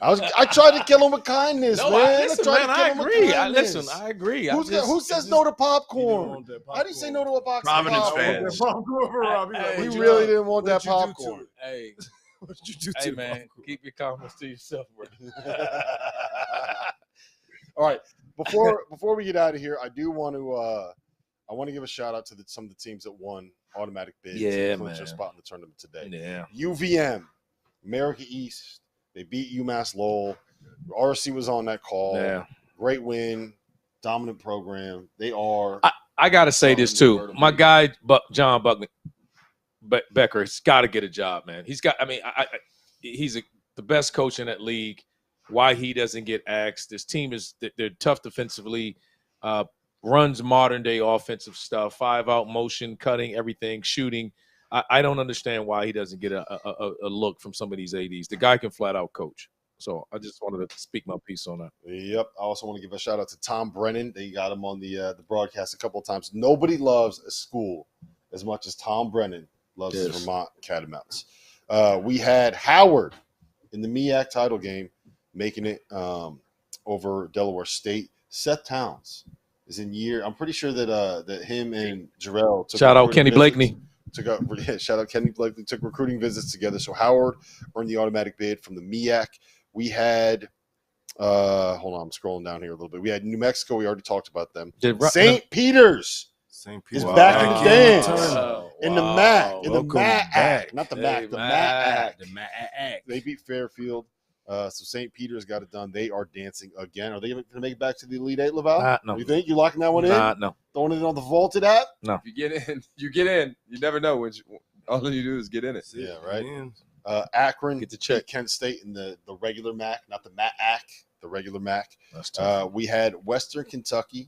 I tried to kill him with kindness, man. I agree. I agree. Who says no to popcorn? How do you say no to a box Providence of popcorn? fans. He really didn't want that popcorn. Hey, what did you do to hey man, keep your comments to yourself, bro. All right. Before we get out of here, I do want to give a shout out to some of the teams that won automatic bids. Yeah, man. Their spot in the tournament today. Yeah. UVM, America East. They beat UMass Lowell. RC was on that call. Yeah. Great win. Dominant program. They are. I got to say this too. My guy, John Becker, has got to get a job, man. He's got. I mean, he's the best coach in that league. Why he doesn't get asked? This team they're tough defensively. Runs modern day offensive stuff. 5-out motion, cutting everything, shooting. I don't understand why he doesn't get a look from some of these ADs. The guy can flat out coach. So I just wanted to speak my piece on that. Yep. I also want to give a shout out to Tom Brennan. They got him on the broadcast a couple of times. Nobody loves a school as much as Tom Brennan loves his Vermont Catamounts. We had Howard in the MEAC title game making it over Delaware State. Seth Towns is in year. I'm pretty sure that him and Jerel took shout out recruiting Kenny visits. Blakeney. Shout out Kenny Blakeney. Took recruiting visits together. So Howard earned the automatic bid from the MEAC. We had. Hold on, I'm scrolling down here a little bit. We had New Mexico. We already talked about them. St. Peter's. St. Is Peter's back in the dance. In the MAC. In the Welcome MAC. back. Not the Hey, MAC. The Mac. MAC. They beat Fairfield. So St. Peter's got it done. They are dancing again. Are they going to make it back to the Elite Eight, Laval? No. You think? You locking that one in? No. Throwing it on the vaulted app? No. If you get in, you get in. You never know when all you do is get in it. Yeah, right. Akron Get the check. beat Kent State in the regular MAC, not the MAC, the regular MAC. That's tough. We had Western Kentucky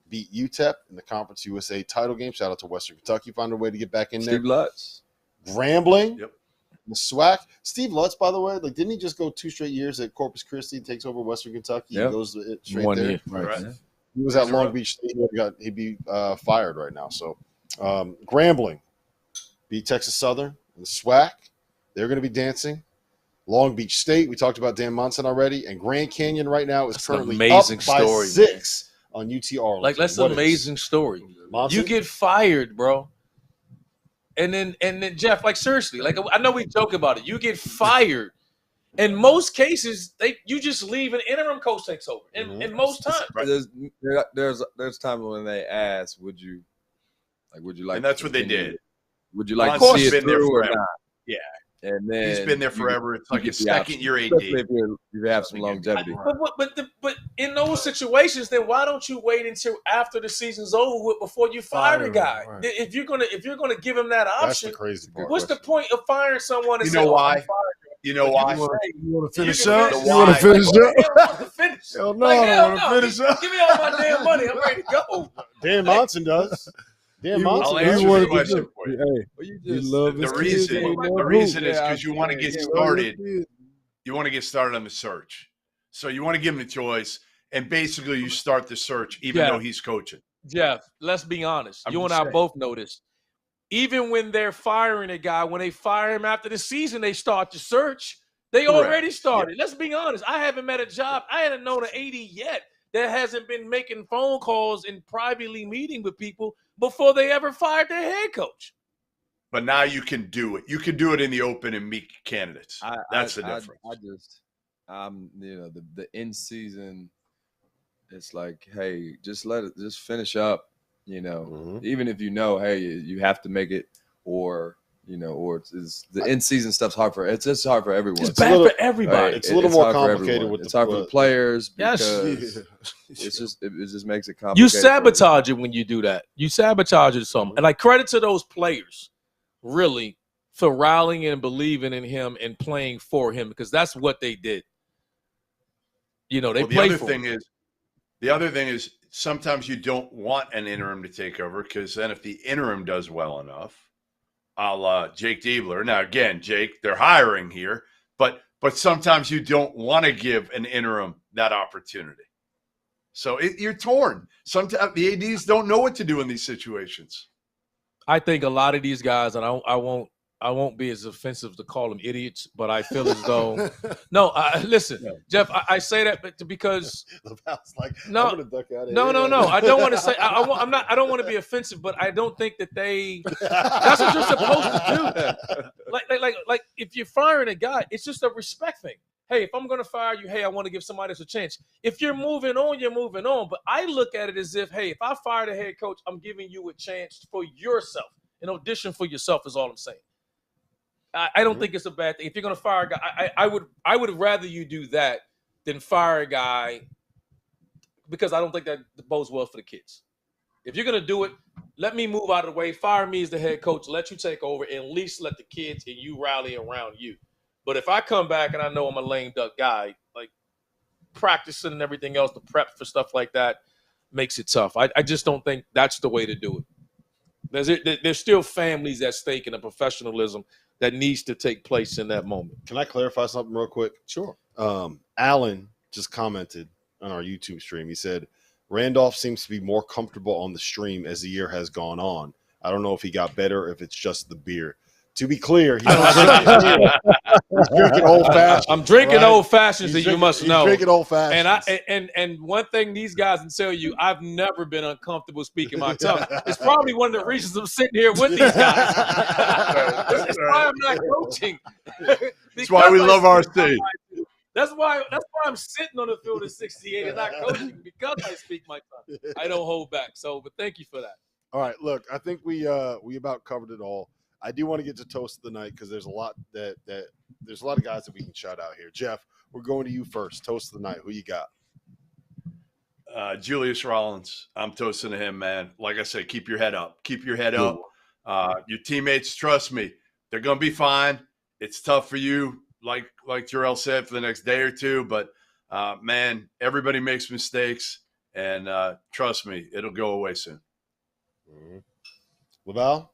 beat UTEP in the Conference USA title game. Shout out to Western Kentucky. Found a way to get back in there. Steve Lutz. Grambling. Yep. The SWAC. Steve Lutz, by the way, didn't he just go 2 straight years at Corpus Christi and takes over Western Kentucky? Yep. He goes straight 1 there. year. Right. He was at Long Beach State. He'd be fired right now. So Grambling beat Texas Southern in the SWAC. They're going to be dancing. Long Beach State, we talked about Dan Monson already, and Grand Canyon right now is currently amazing up by story, 6 on UT Arlington. That's an amazing story. Monson? You get fired, bro. And then Jeff, seriously, I know we joke about it. You get fired. In most cases, you just leave, an interim coach takes over. In most times, Right. There's times when they ask, would you like? And that's what they continue? did. Would you like Monson's to see it been there through or forever. not? Yeah. And then He's been there forever. It's like his second year AD. especially if you have some longevity. but in those situations, then why don't you wait until after the season's over with before you fire the guy? Right. If you're gonna give him that That's option, the crazy part. what's the point of firing someone? And You know saying, why? I'm fired. You know why? You want to finish You up? can You want to finish. finish up? Hell, I want to finish. Hell no, Like, I hell want to no. finish up. Give me all my damn money. I'm ready to go. Dan Monson does. Dan Monson I'll does. answer the question for you. Hey, Well, you he just love his The kids, reason, they love the reason hoop. is because you want to get yeah, started. You want to get started on the search. So you want to give him the choice, and basically you start the search, even Yeah. though he's coaching. Jeff, let's be honest. I'm You and just I saying. both know this. Even when they're firing a guy, when they fire him after the season, they start the search. They Correct. already started. Let's be honest. I haven't met a job. I haven't known an AD yet that hasn't been making phone calls and privately meeting with people before they ever fired their head coach. But now you can do it. You can do it in the open and meet candidates. That's the difference. The in season, it's like, hey, just finish up, even if hey, you have to make it, or the in season stuff's hard it's just hard for everyone. It's bad for everybody. Right? It's a little more complicated it's hard for the players Yes. because it just makes it complicated. You sabotage it when you do that. You sabotage it some. And credit to those players, really, for rallying and believing in him and playing for him, because that's what they did. They played for him. The other thing is sometimes you don't want an interim to take over, because then if the interim does well enough, a la Jake Diebler. Now, again, Jake, they're hiring here, but sometimes you don't want to give an interim that opportunity. So you're torn. Sometimes the ADs don't know what to do in these situations. I think a lot of these guys, and I won't be as offensive to call them idiots, but I feel as though listen, Jeff, I say that because Laval's like, no, I'm gonna duck out of no, here. no, no. I don't want to say I don't want to be offensive, but I don't think that that's what you're supposed to do. Like if you're firing a guy, it's just a respect thing. Hey, if I'm going to fire you, hey, I want to give somebody else a chance. If you're moving on, you're moving on. But I look at it as if, hey, if I fire the head coach, I'm giving you a chance for yourself. An audition for yourself is all I'm saying. I don't think it's a bad thing. If you're going to fire a guy, I would rather you do that than fire a guy, because I don't think that bodes well for the kids. If you're going to do it, let me move out of the way. Fire me as the head coach. Let you take over, and at least let the kids and you rally around you. But if I come back and I know I'm a lame duck guy, practicing and everything else, the prep for stuff like that makes it tough. I just don't think that's the way to do it. There's still families at stake and a professionalism that needs to take place in that moment. Can I clarify something real quick? Sure. Alan just commented on our YouTube stream. He said, Randolph seems to be more comfortable on the stream as the year has gone on. I don't know if he got better or if it's just the beer. To be clear, he's drinking old fashioned. I'm drinking old fashions that you must know. Drinking old fashions. And one thing these guys can tell you, I've never been uncomfortable speaking my tongue. It's probably one of the reasons I'm sitting here with these guys. That's why I'm not coaching. That's why we love our state. That's why I'm sitting on the field at 68 and not coaching, because I speak my tongue. I don't hold back. So, but thank you for that. All right, look, I think we about covered it all. I do want to get to toast of the night because there's a lot that there's a lot of guys that we can shout out here. Jeff, we're going to you first. Toast of the night. Who you got? Julius Rollins. I'm toasting to him, man. Like I said, keep your head up. Keep your head up. Your teammates, trust me, they're going to be fine. It's tough for you, like Jerel said, for the next day or two. But, man, everybody makes mistakes. And trust me, it'll go away soon. Mm-hmm. Laval?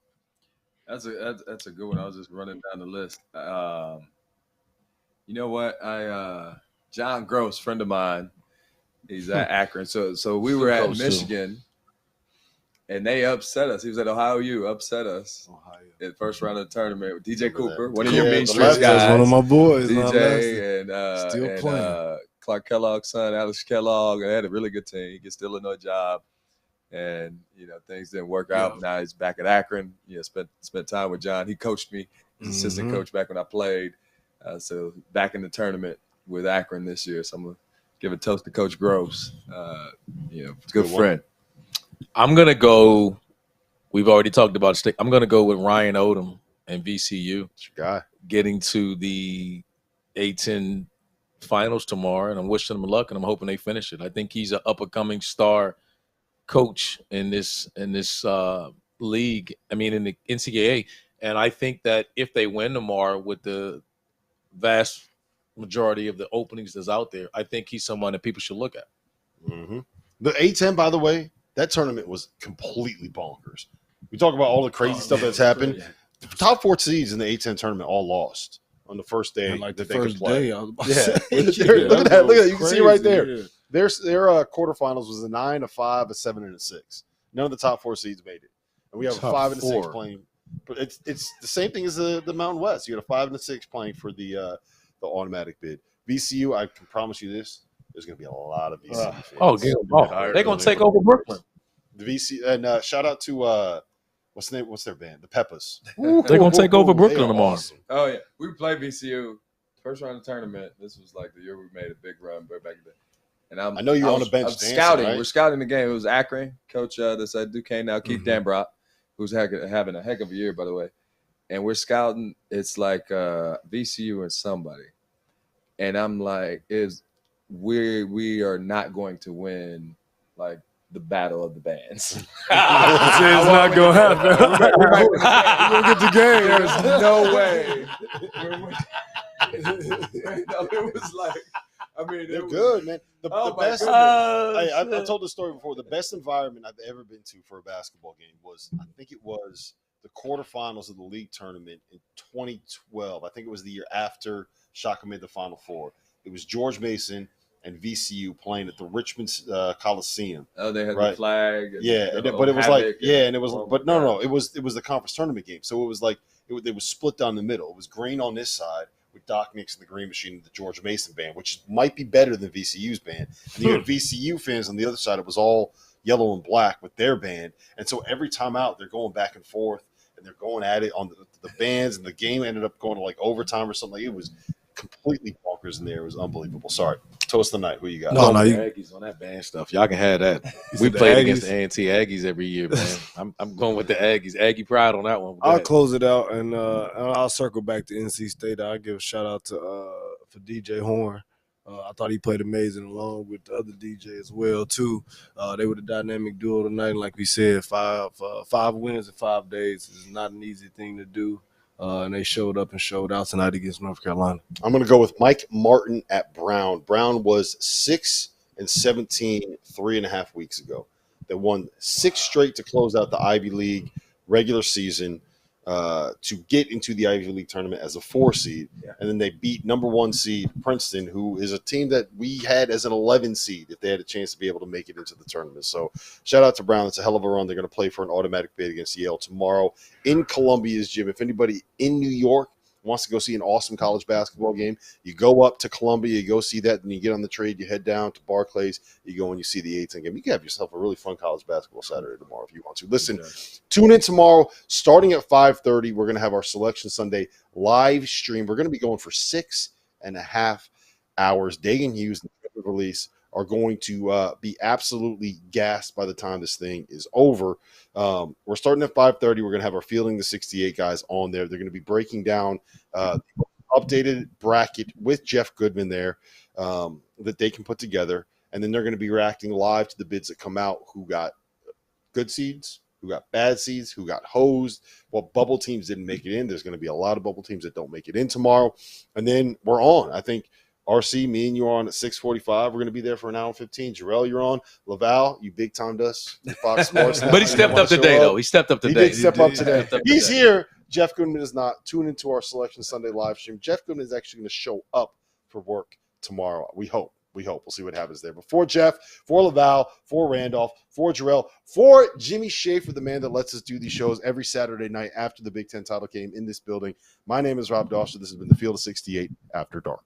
That's a good one. I was just running down the list. You know what? John Gross, friend of mine, he's at Akron. So we were at Michigan, and they upset us. He was at Ohio U, upset us in the first round of the tournament with DJ Cooper, one of your Main Street guys. One of my boys. DJ and Clark Kellogg's son, Alex Kellogg. They had a really good team. He gets the Illinois job. And, things didn't work out. Now he's back at Akron. Spent time with John. He coached me as assistant coach back when I played. So back in the tournament with Akron this year. So I'm going to give a toast to Coach Gross. Good friend. I'm going to go – we've already talked about – I'm going to go with Ryan Odom and VCU. That's your guy. Getting to the A-10 finals tomorrow, and I'm wishing them luck, and I'm hoping they finish it. I think he's an up-and-coming star coach in this league, in the NCAA, and I think that if they win tomorrow with the vast majority of the openings that's out there, I think he's someone that people should look at. Mm-hmm. The A-10, by the way, that tournament was completely bonkers. We talk about all the crazy stuff that's happened. The top 4 seeds in the A-10 tournament all lost on the first day. Like the that first they could play. day, I was about to say. Look at that. Look at that. You can see right there. Yeah. Their quarterfinals was a 9, a 5, a 7, and a 6. None of the top 4 seeds made it, and we have a 5 and a 6 playing. But it's the same thing as the Mountain West. You got a 5 and a 6 playing for the automatic bid. VCU, I can promise you this: there's going to be a lot of VCU fans. They're going to take over Brooklyn. The VCU and shout out to what's their band? The Peppas. They're going to take over Brooklyn tomorrow. Awesome. Oh yeah, we played VCU first round of the tournament. This was like the year we made a big run back in the day. And I know you were on the bench dancing, scouting. Right? We're scouting the game. It was Akron. Coach that's at Duquesne now, Keith Danbrot, who's having a heck of a year, by the way. And we're scouting. It's like VCU and somebody. And I'm like, we are not going to win like the battle of the bands. It's not going to happen. We're going to get the game. There's no way. It was like, they're good, man. The best. I told the story before. The best environment I've ever been to for a basketball game was, I think it was the quarterfinals of the league tournament in 2012. I think it was the year after Shaka made the Final Four. It was George Mason and VCU playing at the Richmond Coliseum. Oh, they had the flag. But it was like, and it was, but no, it was the conference tournament game. So it was like it was split down the middle. It was green on this side with Doc Nix and the Green Machine and the George Mason band, which might be better than VCU's band. And you had VCU fans on the other side. It was all yellow and black with their band. And so every time out, they're going back and forth, and they're going at it on the bands, and the game ended up going to like overtime or something. Like, it was completely bonkers in there. It was unbelievable. Sorry. Toast the night. Who you got? No, Aggies on that band stuff. Y'all can have that. We played against the A&T Aggies every year, man. I'm going with the Aggies. Aggie pride on that one. I'll close it out, and I'll circle back to NC State. I'll give a shout out to for DJ Horn. I thought he played amazing along with the other DJ as well too. They were the dynamic duo tonight. And like we said, five wins in 5 days is not an easy thing to do. And they showed up and showed out tonight against North Carolina. I'm going to go with Mike Martin at Brown. Brown was 6-17 3.5 weeks ago. They won 6 straight to close out the Ivy League regular season. to get into the Ivy League tournament as a 4 seed. And then they beat number 1 seed Princeton, who is a team that we had as an 11 seed if they had a chance to be able to make it into the tournament. So shout out to Brown. It's a hell of a run. They're going to play for an automatic bid against Yale tomorrow in Columbia's gym. If anybody in New York wants to go see an awesome college basketball game, you go up to Columbia, you go see that, and you get on the trade, you head down to Barclays, you go and you see the A-10 game. You can have yourself a really fun college basketball Saturday tomorrow if you want to. Listen, tune in tomorrow, starting at 5:30. We're going to have our Selection Sunday live stream. We're going to be going for 6.5 hours. Dagan Hughes and Trevor Release are going to be absolutely gassed by the time this thing is over. We're starting at 5:30. We're going to have our Fielding the 68 guys on there. They're going to be breaking down the updated bracket with Jeff Goodman there that they can put together. And then they're going to be reacting live to the bids that come out, who got good seeds, who got bad seeds, who got hosed. Well, bubble teams didn't make it in. There's going to be a lot of bubble teams that don't make it in tomorrow. And then we're on. I think RC, me and you are on at 6:45. We're going to be there for an hour and 15. Jerel, you're on. Laval, you big timed us. Fox Sports. But he stepped up today, though. He stepped up today. He did step up today. He's here. Jeff Goodman is not. Tune into our Selection Sunday live stream. Jeff Goodman is actually going to show up for work tomorrow. We hope. We'll see what happens there. But for Jeff, for Laval, for Randolph, for Jerel, for Jimmy Schaefer, the man that lets us do these shows every Saturday night after the Big Ten title game in this building, my name is Rob Dauster. This has been the Field of 68 After Dark.